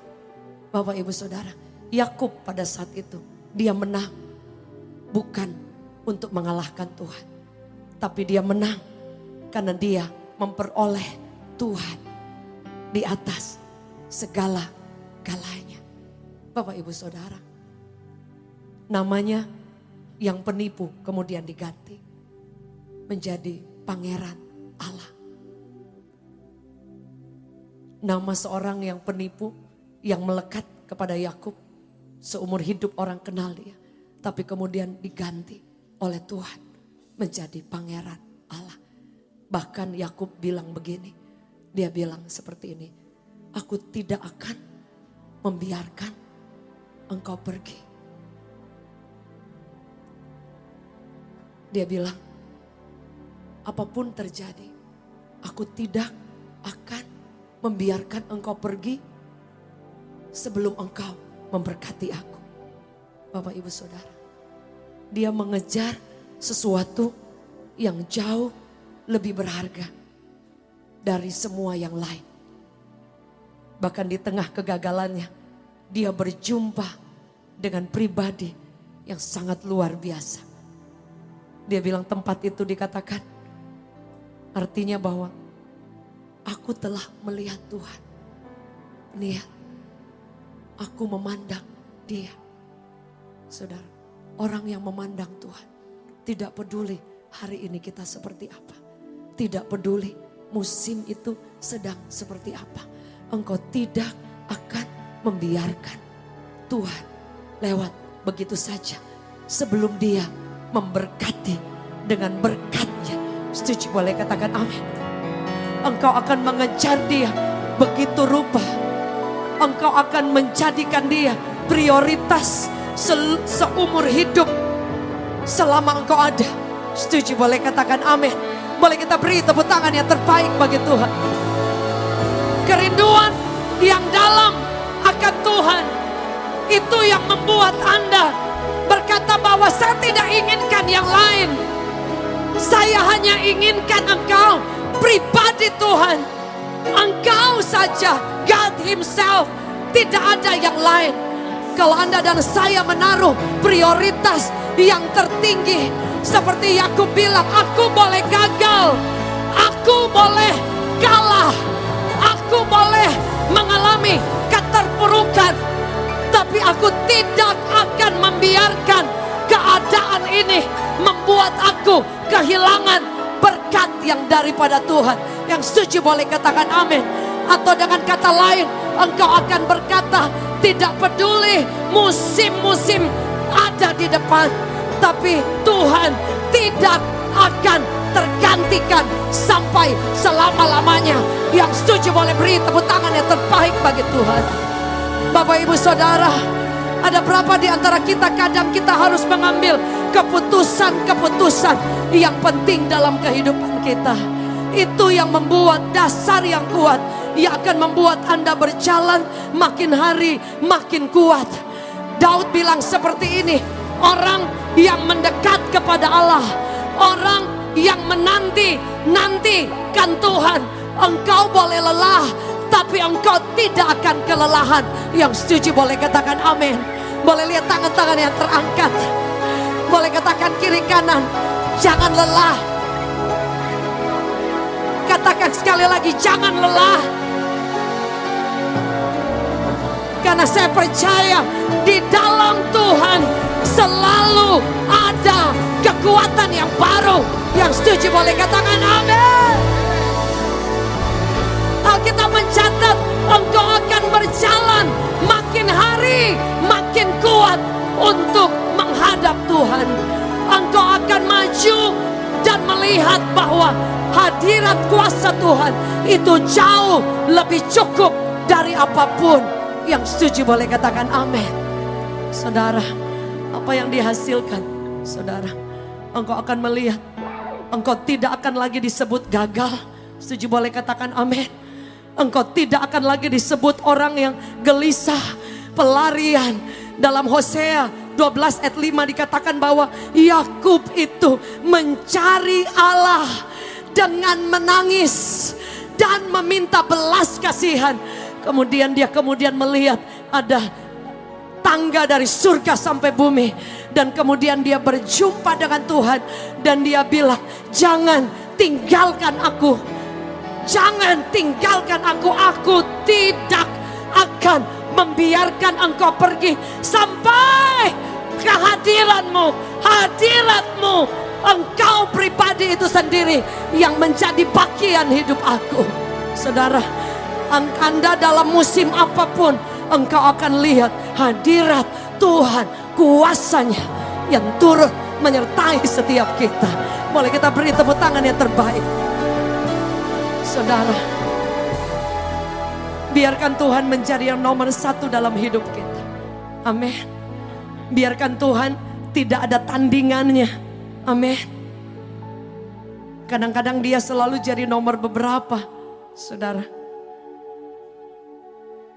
Bapak Ibu Saudara, Yakub pada saat itu dia menang bukan untuk mengalahkan Tuhan. Tapi dia menang karena dia memperoleh Tuhan di atas segala-galanya. Bapak Ibu Saudara, namanya yang penipu kemudian diganti menjadi Pangeran Allah. Nama seorang yang penipu yang melekat kepada Yakub, seumur hidup orang kenal dia, tapi kemudian diganti oleh Tuhan menjadi Pangeran Allah. Bahkan Yakub bilang begini, dia bilang seperti ini, aku tidak akan membiarkan engkau pergi. Dia bilang, apapun terjadi, aku tidak akan membiarkan engkau pergi sebelum engkau memberkati aku. Bapak Ibu Saudara, dia mengejar sesuatu yang jauh lebih berharga dari semua yang lain. Bahkan di tengah kegagalannya, dia berjumpa dengan pribadi yang sangat luar biasa. Dia bilang tempat itu dikatakan, artinya bahwa aku telah melihat Tuhan. Lihat, aku memandang dia. Saudara, orang yang memandang Tuhan, tidak peduli hari ini kita seperti apa. Tidak peduli musim itu sedang seperti apa. Engkau tidak akan membiarkan Tuhan lewat begitu saja sebelum dia memberkati dengan berkatnya. Setuju, boleh katakan amin. Engkau akan mengejar dia begitu rupa. Engkau akan menjadikan dia prioritas seumur hidup selama engkau ada. Setuju, boleh katakan amin. Boleh kita beri tepuk tangan yang terbaik bagi Tuhan. Kerinduan yang dalam akan Tuhan, itu yang membuat Anda berkata bahwa saya tidak inginkan yang lain. Saya hanya inginkan engkau, pribadi Tuhan. Engkau saja, God Himself. Tidak ada yang lain. Kalau Anda dan saya menaruh prioritas yang tertinggi, seperti Yakub bilang, aku boleh gagal, aku boleh kalah, aku boleh mengalami keterpurukan, tapi aku tidak akan membiarkan keadaan ini membuat aku kehilangan berkat yang daripada Tuhan. Yang setuju boleh katakan amin. Atau dengan kata lain, engkau akan berkata, tidak peduli musim-musim ada di depan, tapi Tuhan tidak akan tergantikan sampai selama-lamanya. Yang setuju boleh beri tepuk tangan yang terbaik bagi Tuhan. Bapak Ibu Saudara, ada berapa di antara kita kadang kita harus mengambil keputusan-keputusan yang penting dalam kehidupan kita. Itu yang membuat dasar yang kuat, yang akan membuat Anda berjalan makin hari makin kuat. Daud bilang seperti ini, orang yang mendekat kepada Allah, orang yang menanti-nantikan Tuhan, engkau boleh lelah, tapi engkau tidak akan kelelahan. Yang setuju boleh katakan amin. Boleh lihat tangan-tangan yang terangkat. Boleh katakan kiri kanan, jangan lelah. Katakan sekali lagi, jangan lelah. Karena saya percaya di dalam Tuhan selalu ada kekuatan yang baru. Yang setuju boleh katakan amin. Alkitab mencatat engkau akan berjalan makin hari makin kuat untuk menghadap Tuhan. Engkau akan maju dan melihat bahwa hadirat kuasa Tuhan itu jauh lebih cukup dari apapun. Yang setuju boleh katakan amin. Saudara, apa yang dihasilkan, saudara, engkau akan melihat, engkau tidak akan lagi disebut gagal. Setuju boleh katakan amin. Engkau tidak akan lagi disebut orang yang gelisah, pelarian. Dalam Hosea 12 ayat 5 dikatakan bahwa Yakub itu mencari Allah dengan menangis dan meminta belas kasihan. Kemudian dia melihat ada tangga dari surga sampai bumi. Dan kemudian dia berjumpa dengan Tuhan. Dan dia bilang, jangan tinggalkan aku. Jangan tinggalkan aku. Aku tidak akan membiarkan engkau pergi sampai kehadiranmu, hadiratmu, engkau pribadi itu sendiri yang menjadi bagian hidup aku. Saudara, Anda dalam musim apapun, engkau akan lihat hadirat Tuhan, kuasanya yang turut menyertai setiap kita. Boleh kita beri tepuk tangan yang terbaik. Saudara, biarkan Tuhan menjadi yang nomor satu dalam hidup kita. Amin. Biarkan Tuhan tidak ada tandingannya. Amin. Kadang-kadang dia selalu jadi nomor beberapa. Saudara,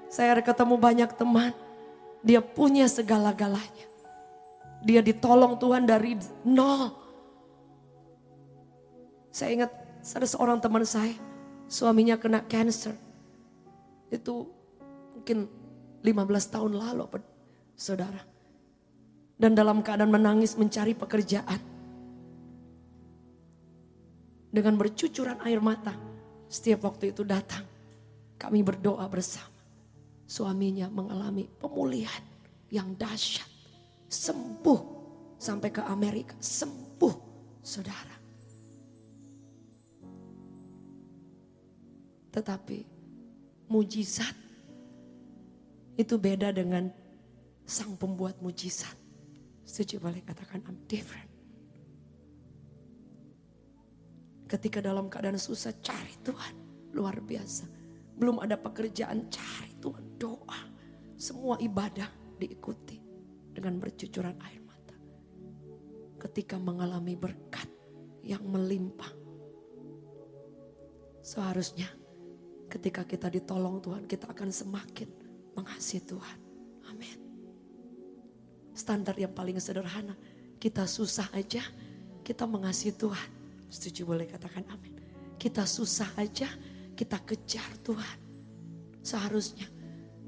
saya ketemu banyak teman, dia punya segala-galanya. Dia ditolong Tuhan dari nol. Saya ingat ada seorang teman saya, suaminya kena cancer. Itu mungkin 15 tahun lalu, saudara. Dan dalam keadaan menangis mencari pekerjaan. Dengan bercucuran air mata, setiap waktu itu datang, kami berdoa bersama. Suaminya mengalami pemulihan yang dahsyat. Sembuh sampai ke Amerika, sembuh saudara. Tetapi mujizat itu beda dengan sang pembuat mujizat. Setuju, boleh katakan I'm different. Ketika dalam keadaan susah, cari Tuhan, luar biasa. Belum ada pekerjaan, cari Tuhan, doa. Semua ibadah diikuti dengan bercucuran air mata. Ketika mengalami berkat yang melimpah, seharusnya ketika kita ditolong Tuhan, kita akan semakin mengasihi Tuhan. Amin. Standar yang paling sederhana, kita susah aja, kita mengasihi Tuhan. Setuju, boleh katakan amin. Kita susah aja, kita kejar Tuhan. Seharusnya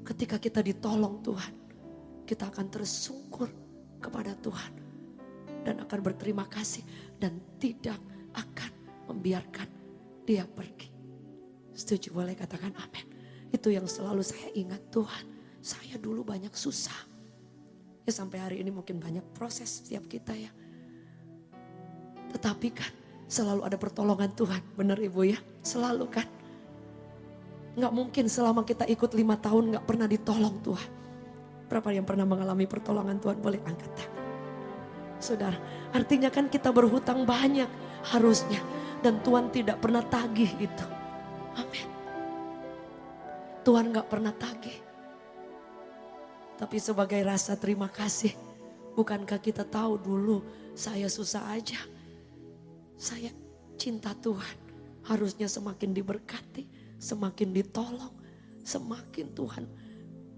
ketika kita ditolong Tuhan, kita akan tersungkur kepada Tuhan. Dan akan berterima kasih dan tidak akan membiarkan dia pergi. Setuju, boleh katakan amin. Itu yang selalu saya ingat, Tuhan, saya dulu banyak susah. Ya sampai hari ini mungkin banyak proses setiap kita ya. Tetapi kan selalu ada pertolongan Tuhan, benar Ibu ya? Selalu kan? Gak mungkin selama kita ikut 5 tahun gak pernah ditolong Tuhan. Berapa yang pernah mengalami pertolongan Tuhan? Boleh angkat tangan. Saudara, artinya kan kita berhutang banyak harusnya. Dan Tuhan tidak pernah tagih itu. Amin. Tuhan gak pernah tagih. Tapi sebagai rasa terima kasih, bukankah kita tahu dulu saya susah aja. Saya cinta Tuhan, harusnya semakin diberkati, semakin ditolong, semakin Tuhan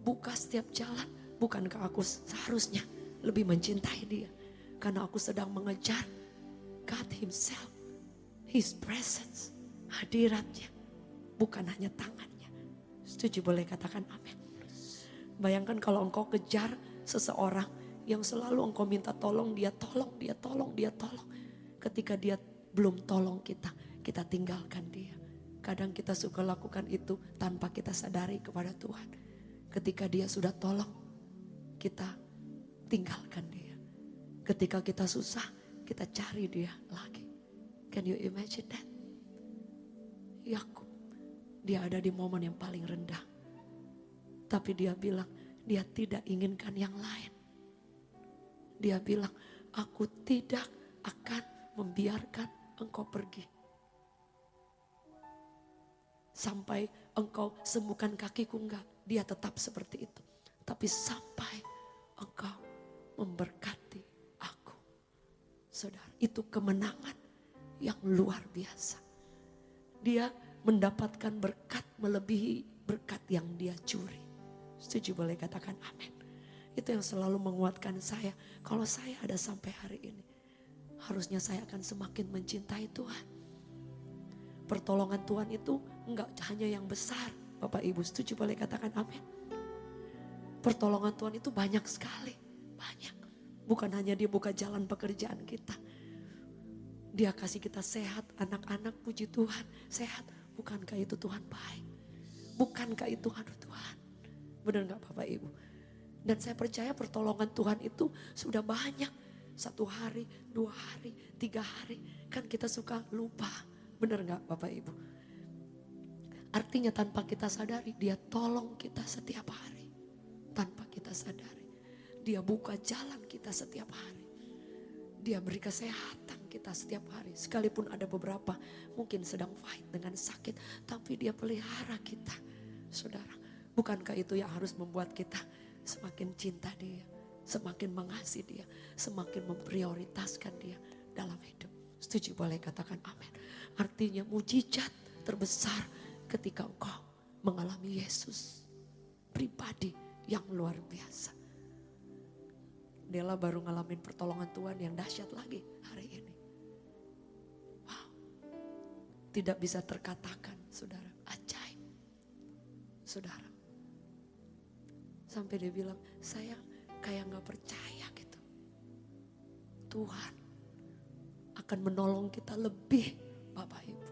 buka setiap jalan. Bukankah aku seharusnya lebih mencintai dia? Karena aku sedang mengejar God Himself, His presence, hadiratnya, bukan hanya tangannya. Setuju, boleh katakan amin. Bayangkan kalau engkau kejar seseorang yang selalu engkau minta tolong, dia tolong, dia tolong, dia tolong. Ketika dia belum tolong kita, kita tinggalkan dia. Kadang kita suka lakukan itu tanpa kita sadari kepada Tuhan. Ketika dia sudah tolong, kita tinggalkan dia. Ketika kita susah, kita cari dia lagi. Can you imagine that? Yakub, dia ada di momen yang paling rendah. Tapi dia bilang, dia tidak inginkan yang lain. Dia bilang, aku tidak akan membiarkan engkau pergi. Sampai engkau sembuhkan kakiku, enggak. Dia tetap seperti itu. Tapi sampai engkau memberkati aku. Saudara, itu kemenangan yang luar biasa. Dia mendapatkan berkat melebihi berkat yang dia curi. Setuju, boleh katakan amin. Itu yang selalu menguatkan saya. Kalau saya ada sampai hari ini, harusnya saya akan semakin mencintai Tuhan. Pertolongan Tuhan itu enggak hanya yang besar. Bapak Ibu setuju, boleh katakan amin. Pertolongan Tuhan itu banyak sekali. Banyak. Bukan hanya dia buka jalan pekerjaan kita. Dia kasih kita sehat, anak-anak puji Tuhan, sehat. Bukankah itu Tuhan baik? Bukankah itu aduh Tuhan? Benar gak Bapak Ibu? Dan saya percaya pertolongan Tuhan itu sudah banyak. 1 hari, 2 hari, 3 hari. Kan kita suka lupa. Benar gak Bapak Ibu? Artinya tanpa kita sadari dia tolong kita setiap hari. Tanpa kita sadari. Dia buka jalan kita setiap hari. Dia beri kesehatan kita setiap hari. Sekalipun ada beberapa mungkin sedang fight dengan sakit. Tapi dia pelihara kita. Saudara, bukankah itu yang harus membuat kita semakin cinta dia. Semakin mengasihi dia. Semakin memprioritaskan dia dalam hidup. Setuju boleh katakan amin. Artinya mujizat terbesar ketika engkau mengalami Yesus. Pribadi yang luar biasa. Dela baru ngalamin pertolongan Tuhan yang dahsyat lagi hari ini. Wow. Tidak bisa terkatakan saudara. Ajaib. Saudara. Sampai dia bilang saya kayak gak percaya gitu. Tuhan akan menolong kita lebih Bapak Ibu.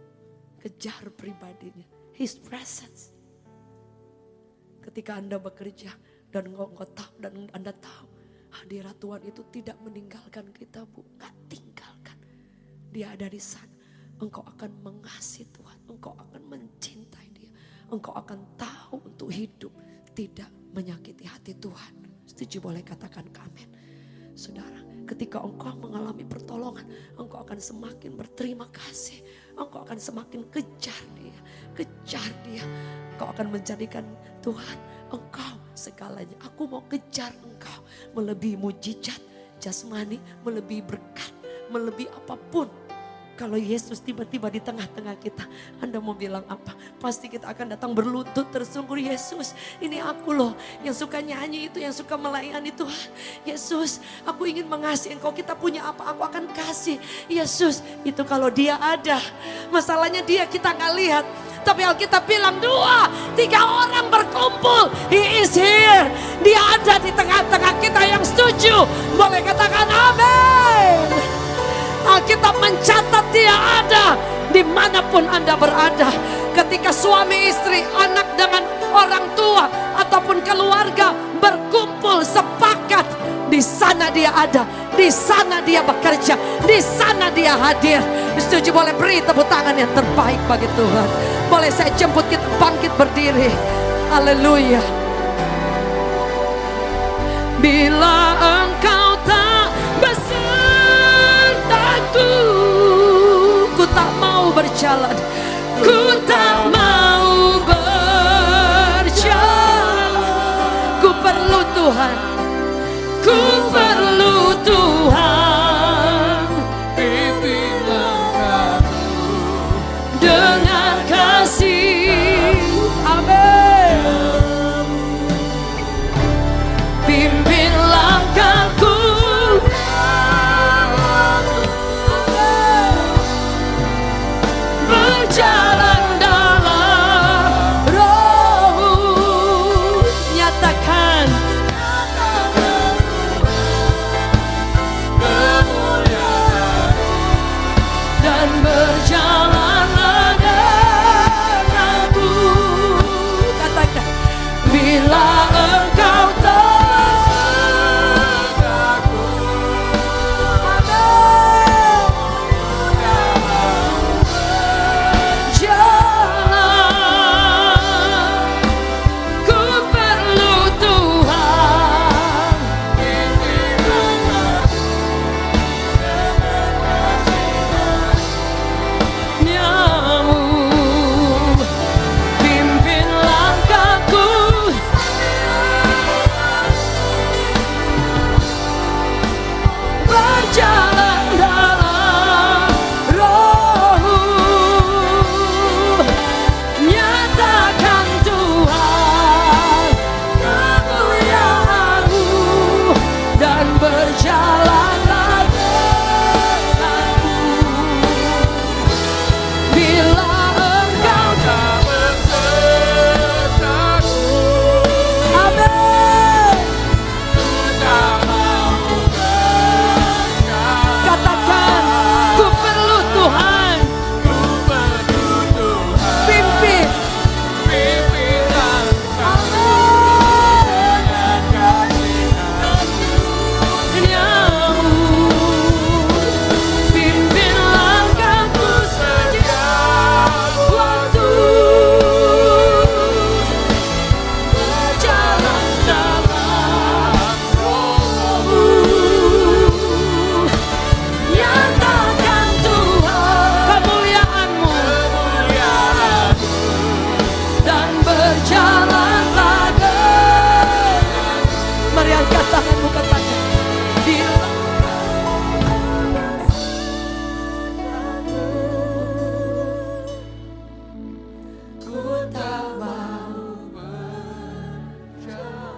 Kejar pribadinya. His presence. Ketika Anda bekerja dan engkau tahu dan Anda tahu hadirat Tuhan itu tidak meninggalkan kita Bu. Gak tinggalkan. Dia ada di sana. Engkau akan mengasihi Tuhan. Engkau akan mencintai dia. Engkau akan tahu untuk hidup. Tidak menyakiti hati Tuhan. Setuju boleh katakan amin. Saudara, ketika engkau mengalami pertolongan, engkau akan semakin berterima kasih. Engkau akan semakin kejar dia. Kejar dia. Engkau akan menjadikan Tuhan, engkau segalanya. Aku mau kejar engkau. Melebihi mujizat jasmani, melebihi berkat, melebihi apapun. Kalau Yesus tiba-tiba di tengah-tengah kita, Anda mau bilang apa? Pasti kita akan datang berlutut tersungkur. Yesus, ini aku loh yang suka nyanyi itu, yang suka melayani Tuhan. Yesus, aku ingin mengasihi engkau. Kita punya apa, aku akan kasih. Yesus, itu kalau dia ada. Masalahnya dia kita gak lihat. Tapi Alkitab bilang 2, 3 orang berkumpul. He is here. Dia ada di tengah-tengah kita yang setuju. Boleh katakan amin. Alkitab mencatat dia ada dimanapun Anda berada. Ketika suami istri, anak dengan orang tua ataupun keluarga berkumpul sepakat, di sana dia ada, di sana dia bekerja, di sana dia hadir. Setuju boleh beri tepuk tangan yang terbaik bagi Tuhan. Boleh saya jemput kita bangkit berdiri. Haleluya. Bila engkau tak besertaku, ku tak mau berjalan, ku tak mau berjalan. Ku perlu Tuhan, ku perlu Tuhan. Bimbinglah aku dengan kasih. Amin. Pimpin langkahku, berjalan dalam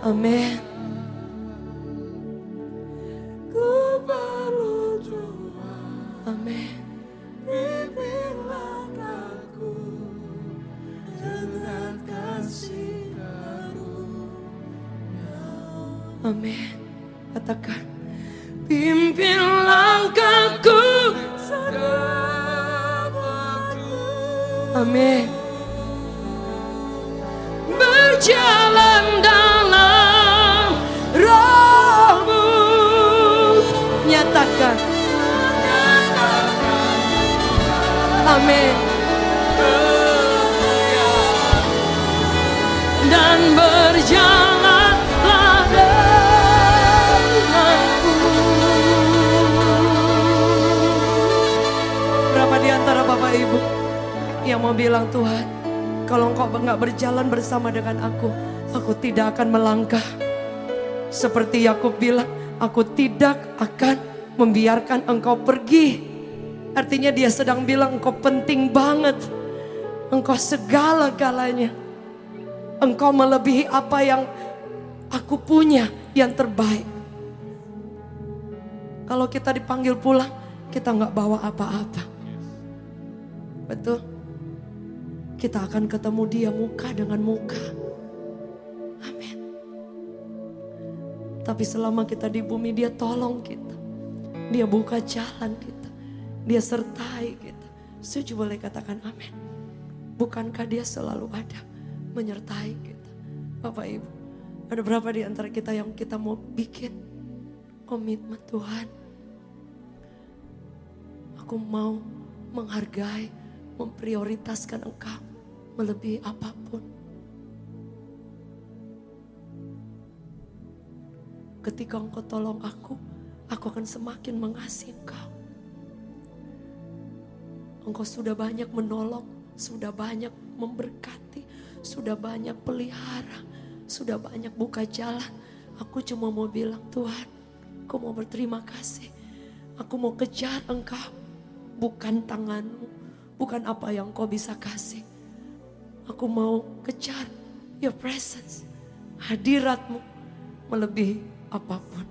Amin. Ku perlu Tuhan, Amin. pimpinlah aku dengan kasih karunia. Amin. Katakan. Pimpin langkahku setiap waktu, Amin. berjalan dalam Roh-Mu. Nyatakan. Amin. Dan berjalanlah denganku. Berapa di antara Bapak Ibu yang mau bilang, Tuhan, kalau Engkau nggak berjalan bersama dengan aku tidak akan melangkah. Seperti Yakub bilang, aku tidak akan membiarkan Engkau pergi. Artinya dia sedang bilang, Engkau penting banget. Engkau segala-galanya. Engkau melebihi apa yang aku punya yang terbaik. Kalau kita dipanggil pulang, kita nggak bawa apa-apa. Betul? Kita akan ketemu dia muka dengan muka. Amin. Tapi selama kita di bumi, dia tolong kita. Dia buka jalan kita. Dia sertai kita. Setuju boleh katakan amin. Bukankah dia selalu ada menyertai kita? Bapak Ibu, ada berapa di antara kita yang kita mau bikin komitmen, Tuhan, aku mau menghargai, memprioritaskan Engkau melebihi apapun. Ketika Engkau tolong aku akan semakin mengasihi Engkau. Engkau sudah banyak menolong, sudah banyak memberkati, sudah banyak pelihara, sudah banyak buka jalan. Aku cuma mau bilang, Tuhan, aku mau berterima kasih. Aku mau kejar Engkau, bukan tanganmu, bukan apa yang Engkau bisa kasih. Aku mau kejar your presence, hadiratmu melebihi apapun.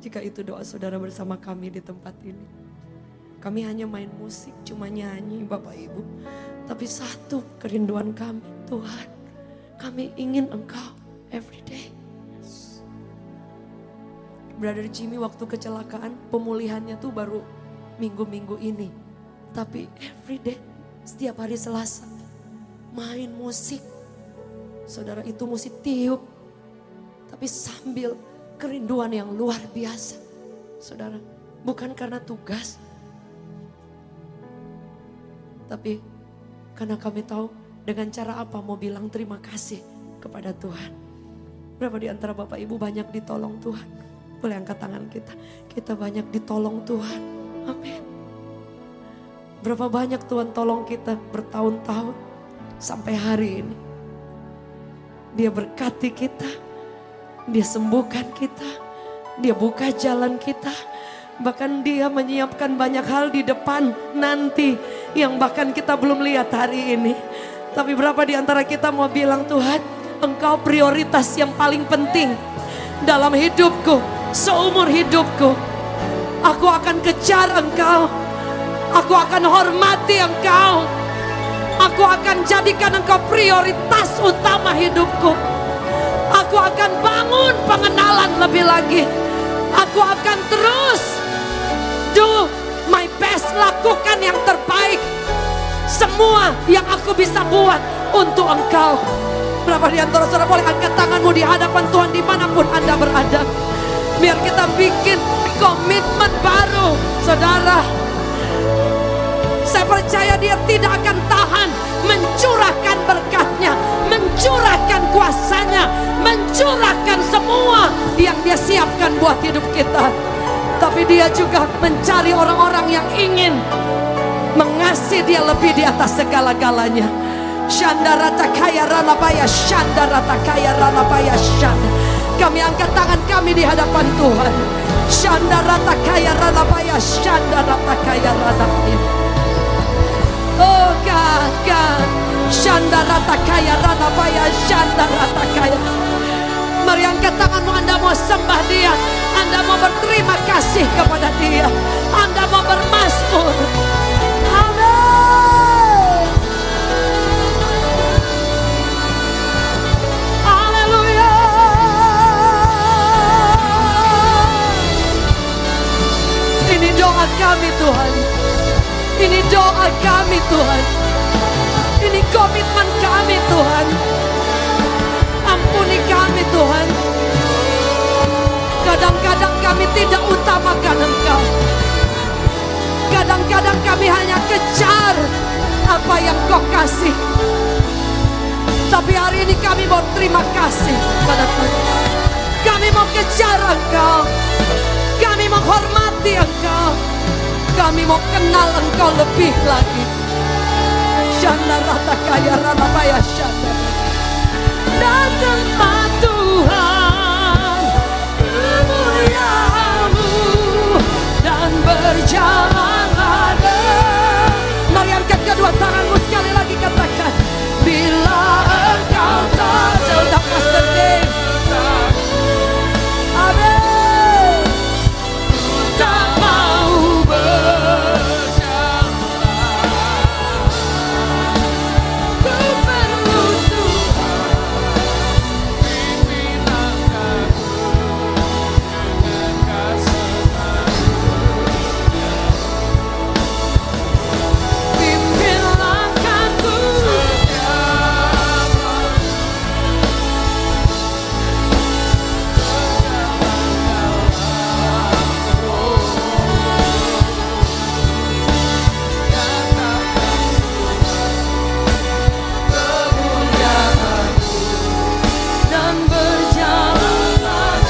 Jika itu doa saudara bersama kami di tempat ini. Kami hanya main musik, cuma nyanyi Bapak Ibu. Tapi satu kerinduan kami, Tuhan, kami ingin Engkau every day. Brother Jimmy waktu kecelakaan, pemulihannya tuh baru minggu-minggu ini. Tapi every day, setiap hari Selasa, main musik. Saudara, itu musik tiup. Tapi sambil kerinduan yang luar biasa. Saudara, bukan karena tugas. Tapi karena kami tahu dengan cara apa mau bilang terima kasih kepada Tuhan. Berapa di antara Bapak Ibu banyak ditolong Tuhan? Boleh angkat tangan kita. Kita banyak ditolong Tuhan. Amin. Berapa banyak Tuhan tolong kita bertahun-tahun sampai hari ini. Dia berkati kita. Dia sembuhkan kita. Dia buka jalan kita. Bahkan dia menyiapkan banyak hal di depan nanti yang bahkan kita belum lihat hari ini. Tapi berapa di antara kita mau bilang, Tuhan, Engkau prioritas yang paling penting dalam hidupku, seumur hidupku. Aku akan kejar Engkau. Aku akan hormati Engkau. Aku akan jadikan Engkau prioritas utama hidupku. Aku akan bangun pengenalan lebih lagi. Aku akan terus do my best, lakukan yang terbaik. Semua yang aku bisa buat untuk Engkau. Berapa di antara saudara boleh angkat tanganmu di hadapan Tuhan dimanapun Anda berada. Biar kita bikin komitmen baru. Saudara, saya percaya dia tidak akan tahan mencurahkan berkatnya, mencurahkan kuasanya, mencurahkan semua yang dia siapkan buat hidup kita. Tapi dia juga mencari orang-orang yang ingin mengasihi dia lebih di atas segala-galanya. Shandarata kaya ranabaya, shandarata kaya ranabaya, shanda. Kami angkat tangan kami di hadapan Tuhan. Shandarata kaya ranabaya, shandarata kaya ranabaya. Oh God, God, Shandaratakaya ranabaya shandaratakaya. Mari angkat tanganmu, Anda mau sembah Dia, Anda mau berterima kasih kepada Dia, Anda mau bermazmur. Amin. Haleluya. Ini doa kami Tuhan. Ini doa kami Tuhan. Ini komitmen kami Tuhan. Ampuni kami Tuhan. Kadang-kadang kami tidak utamakan Engkau. Kadang-kadang kami hanya kejar apa yang Kau kasih. Tapi hari ini kami mau terima kasih pada Tuhan. Kami mau kejar Engkau. Kami menghormati Engkau. Kami mau kenal Engkau lebih lagi. Shandaratakaya ranabaya shandara. Dan tempat Tuhan kemuliaan-Mu dan berjalan ada. Mari angkat kedua tanganmu sekali lagi, katakan, bila Engkau tak sedang sedih. Amin. Tak mau berjalan. Ku perlu Tuhan. Pimpin langkahku dengan kasih-Mu. Pimpin langkahku setiap dan berjalan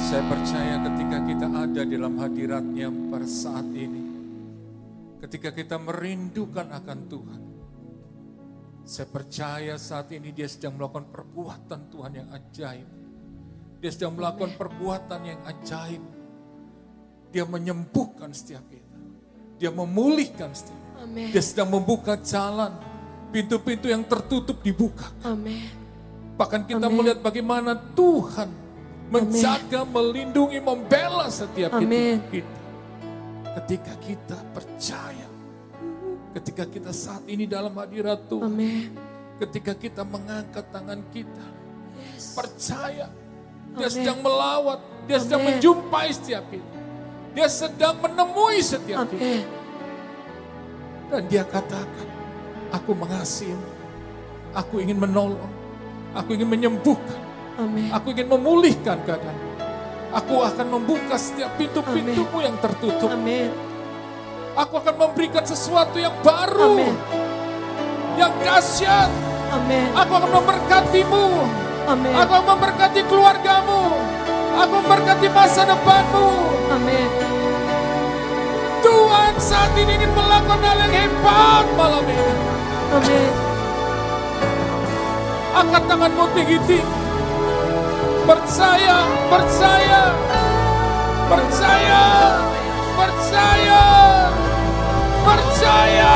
Saya percaya ketika kita ada dalam hadirat-Nya pada saat ini, ketika kita merindukan akan Tuhan, saya percaya saat ini Dia sedang melakukan perbuatan Tuhan yang ajaib. Dia sedang melakukan perbuatan yang ajaib. Dia menyembuhkan setiap kita. Dia memulihkan setiap kita. Amin. Dia sedang membuka jalan. Pintu-pintu yang tertutup dibuka. Amin. Bahkan kita Amin. melihat bagaimana Tuhan menjaga, melindungi, membela setiap Amin. hidup kita. Ketika kita percaya, ketika kita saat ini dalam hadirat Tuhan, Amin. ketika kita mengangkat tangan kita, Yes. percaya Dia Amin. sedang melawat, Dia sedang Amin. menjumpai setiap kita, Dia sedang menemui setiap kita, Amin. dan Dia katakan, aku mengasihimu, aku ingin menolong, aku ingin menyembuhkan, Amin. aku ingin memulihkan keadaan. Aku akan membuka setiap pintu-pintumu yang tertutup. Amin. Aku akan memberikan sesuatu yang baru, Amin. yang dahsyat. Amin. Aku akan memberkatimu. Amin. Aku akan memberkati keluargamu. Aku memberkati masa depanmu. Amin. Tuhan saat ini ingin melakukan hal yang hebat malam ini. Amin. Angkat tanganmu tinggi-tinggi. Percaya, percaya, percaya, percaya, percaya.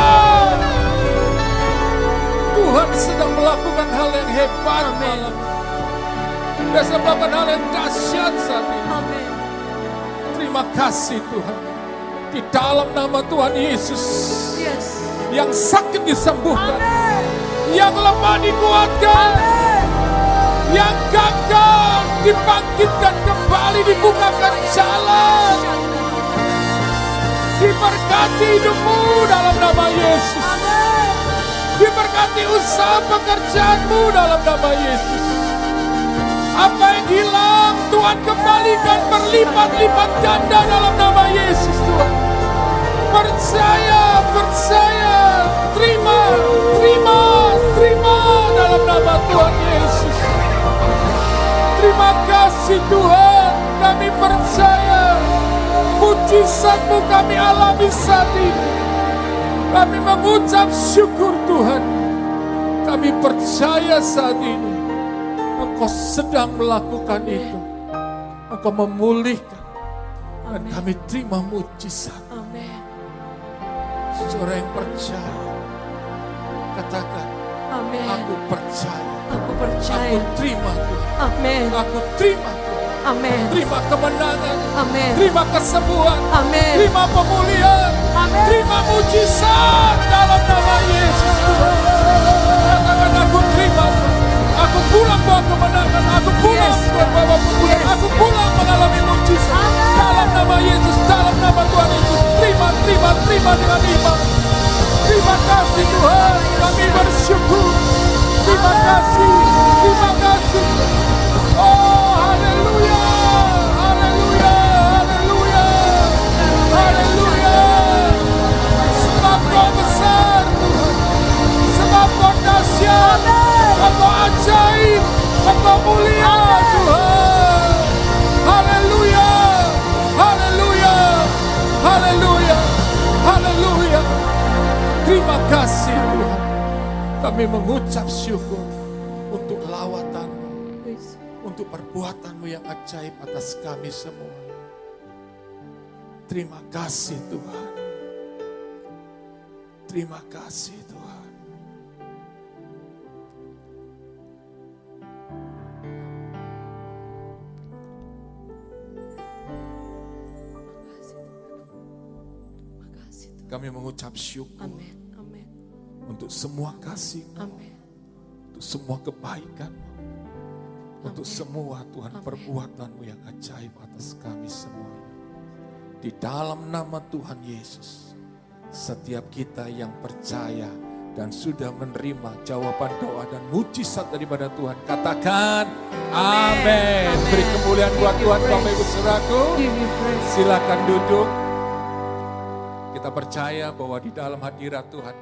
Tuhan sedang melakukan hal yang hebat malam. Dia sedang melakukan hal yang dahsyat saat ini. Amin. Terima kasih Tuhan. Di dalam nama Tuhan Yesus, Yes. yang sakit disembuhkan, Amin. yang lemah dikuatkan, yang gagal dibangkitkan kembali, dibukakan jalan. Diberkati hidupmu dalam nama Yesus. Diberkati usaha pekerjaanmu dalam nama Yesus. Apa yang hilang Tuhan kembalikan berlipat-lipat ganda dalam nama Yesus Tuhan. Percaya, percaya, terima, terima, terima dalam nama Tuhan Yesus. Terima kasih Tuhan, kami percaya mujizat-Mu kami alami saat ini. Kami mengucap syukur Tuhan. Kami percaya saat ini Engkau sedang melakukan itu. Engkau memulihkan, Dan kami terima mujizat. Amin. Saudara yang percaya, katakan, Amin. aku percaya. Aku Aku percaya. terima Tuhan. Amin. Aku terima Tuhan. Amin. Terima kemenangan. Amin. Terima kesembuhan. Amin. Terima pemulihan. Amin. Terima mujizat dalam nama Yesus Tuhan. Katakan, aku terima Tuhan. Aku pulang bawa kemenangan. Aku pulang bawa pemulihan. Aku pulang mengalami mujizat. Dalam nama Yesus. Dalam nama Tuhan Yesus. Terima dengan iman. Terima kasih Tuhan. Kami bersyukur. Terima kasih. Terima kasih. Oh, haleluya. Haleluya. Haleluya. Haleluya. Sebab Kau besar Tuhan. Sebab Kau dahsyat. Engkau ajaib. Engkau mulia Tuhan. Haleluya. Haleluya. Haleluya. Haleluya. Terima kasih Tuhan. Kami mengucap syukur untuk lawatan-Mu, untuk perbuatan-Mu yang ajaib atas kami semua. Terima kasih Tuhan. Terima kasih Tuhan. Makasih Tuhan. Kami mengucap syukur Amin. Amin. untuk semua kasih-Mu, Amin. untuk semua kebaikan-Mu, untuk semua Tuhan Amin. perbuatan-Mu yang ajaib atas kami semuanya. Di dalam nama Tuhan Yesus, setiap kita yang percaya dan sudah menerima jawaban doa dan mujizat daripada Tuhan, katakan amin. Amin. Beri kemuliaan buat Give you Tuhan, Bapak praise. Ibu Saudaraku. Give you praise. Silakan duduk. Kita percaya bahwa di dalam hadirat Tuhan,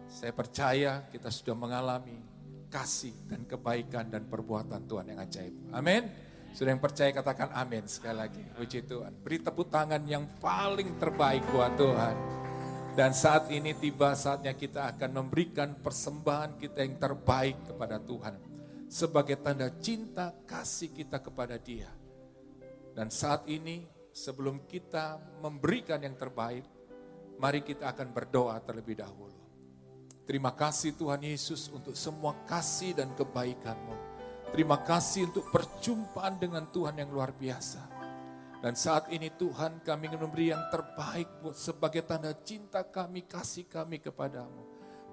saya percaya kita sudah mengalami kasih dan kebaikan dan perbuatan Tuhan yang ajaib. Amin. Sudah yang percaya katakan amin sekali lagi. Puji Tuhan. Beri tepuk tangan yang paling terbaik buat Tuhan. Dan saat ini tiba saatnya kita akan memberikan persembahan kita yang terbaik kepada Tuhan. Sebagai tanda cinta kasih kita kepada Dia. Dan saat ini sebelum kita memberikan yang terbaik, mari kita akan berdoa terlebih dahulu. Terima kasih Tuhan Yesus untuk semua kasih dan kebaikan-Mu. Terima kasih untuk perjumpaan dengan Tuhan yang luar biasa. Dan saat ini Tuhan kami ingin memberi yang terbaik sebagai tanda cinta kami, kasih kami kepadamu.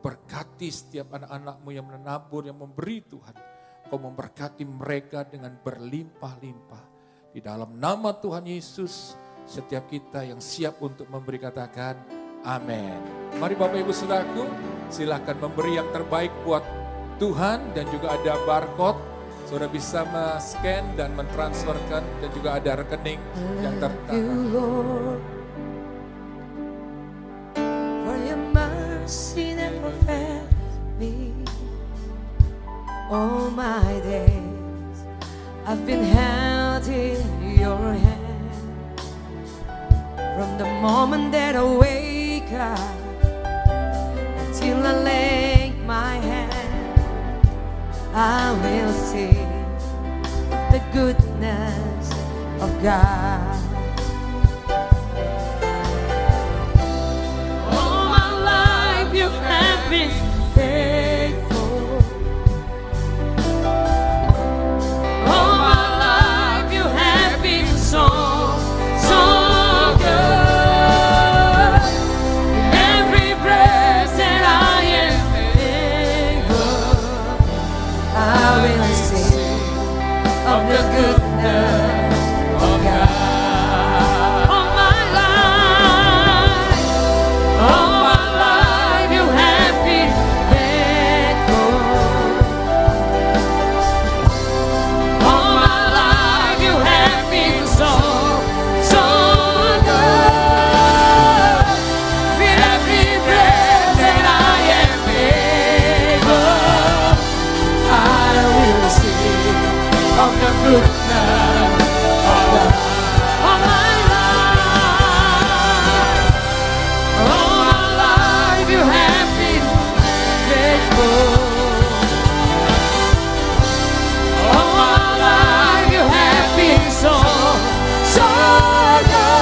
Berkati setiap anak-anak-Mu yang menabur, yang memberi Tuhan. Kau memberkati mereka dengan berlimpah-limpah. Di dalam nama Tuhan Yesus, setiap kita yang siap untuk memberi katakan amin. Mari Bapak Ibu Saudaraku, silakan memberi yang terbaik buat Tuhan dan juga ada barcode. Saudara bisa men-scan dan mentransferkan dan juga ada rekening yang tertera. You, Lord, for your mercy never fails me. All my days I've been held in your hand. From the moment that I wake up until I lay my head, I will sing the goodness of God. All my life you have been faithful. All my life you have been so, so good. In every breath that I am able, I will sing of the goodness of God. All my life you have been faithful. All my life you have been so, so good. With every breath that I am able, I will sing of the goodness of God. All my life you have been faithful. All my life you have been so, so good.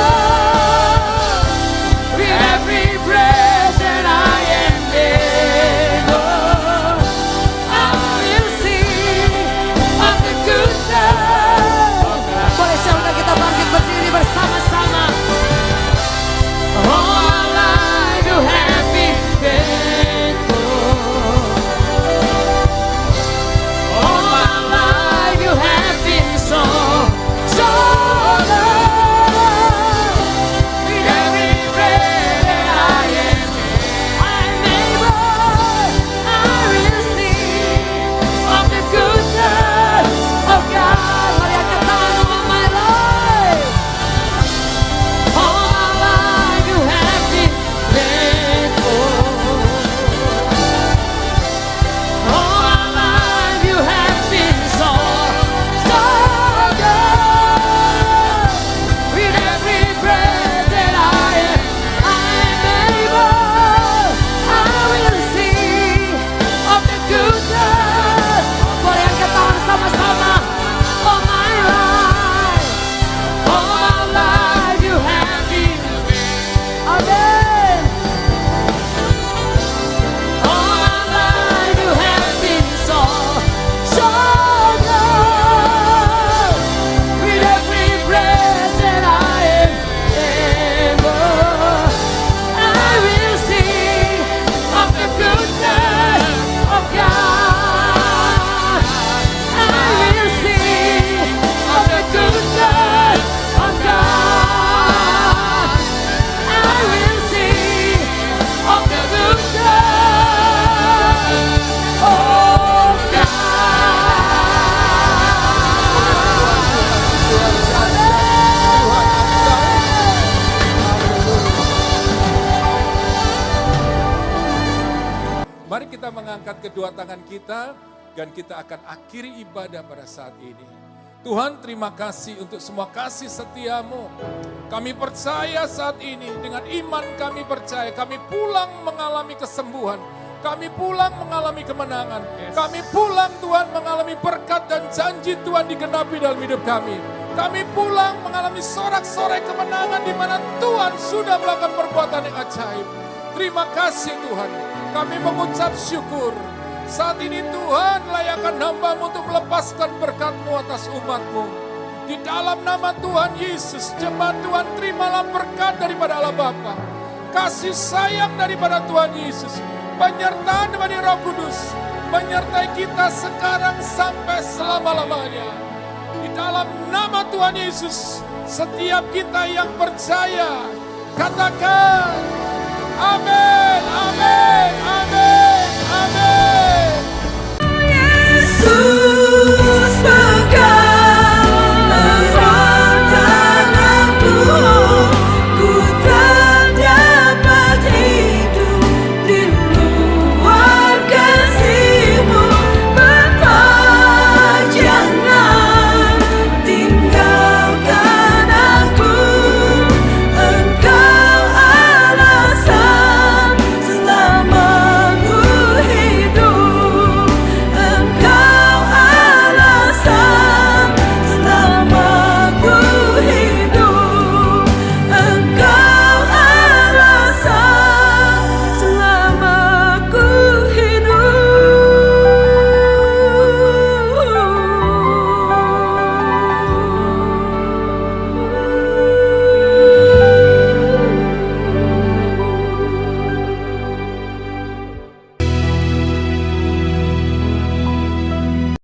angkat kedua tangan kita dan kita akan akhiri ibadah pada saat ini. Tuhan, terima kasih untuk semua kasih setiamu. Kami percaya saat ini, dengan iman kami percaya, kami pulang mengalami kesembuhan. Kami pulang mengalami kemenangan. Kami pulang Tuhan mengalami berkat dan janji Tuhan digenapi dalam hidup kami. Kami pulang mengalami sorak-sorai kemenangan di mana Tuhan sudah melakukan perbuatan yang ajaib. Terima kasih Tuhan. Kami mengucap syukur. Saat ini Tuhan layakkan hamba-Mu untuk melepaskan berkat-Mu atas umat-Mu. Di dalam nama Tuhan Yesus, jemaat Tuhan terimalah berkat daripada Allah Bapa. Kasih sayang daripada Tuhan Yesus. Penyertaan dari Roh Kudus. Menyertai kita sekarang sampai selama-lamanya. Di dalam nama Tuhan Yesus, setiap kita yang percaya, katakan, amin, amin.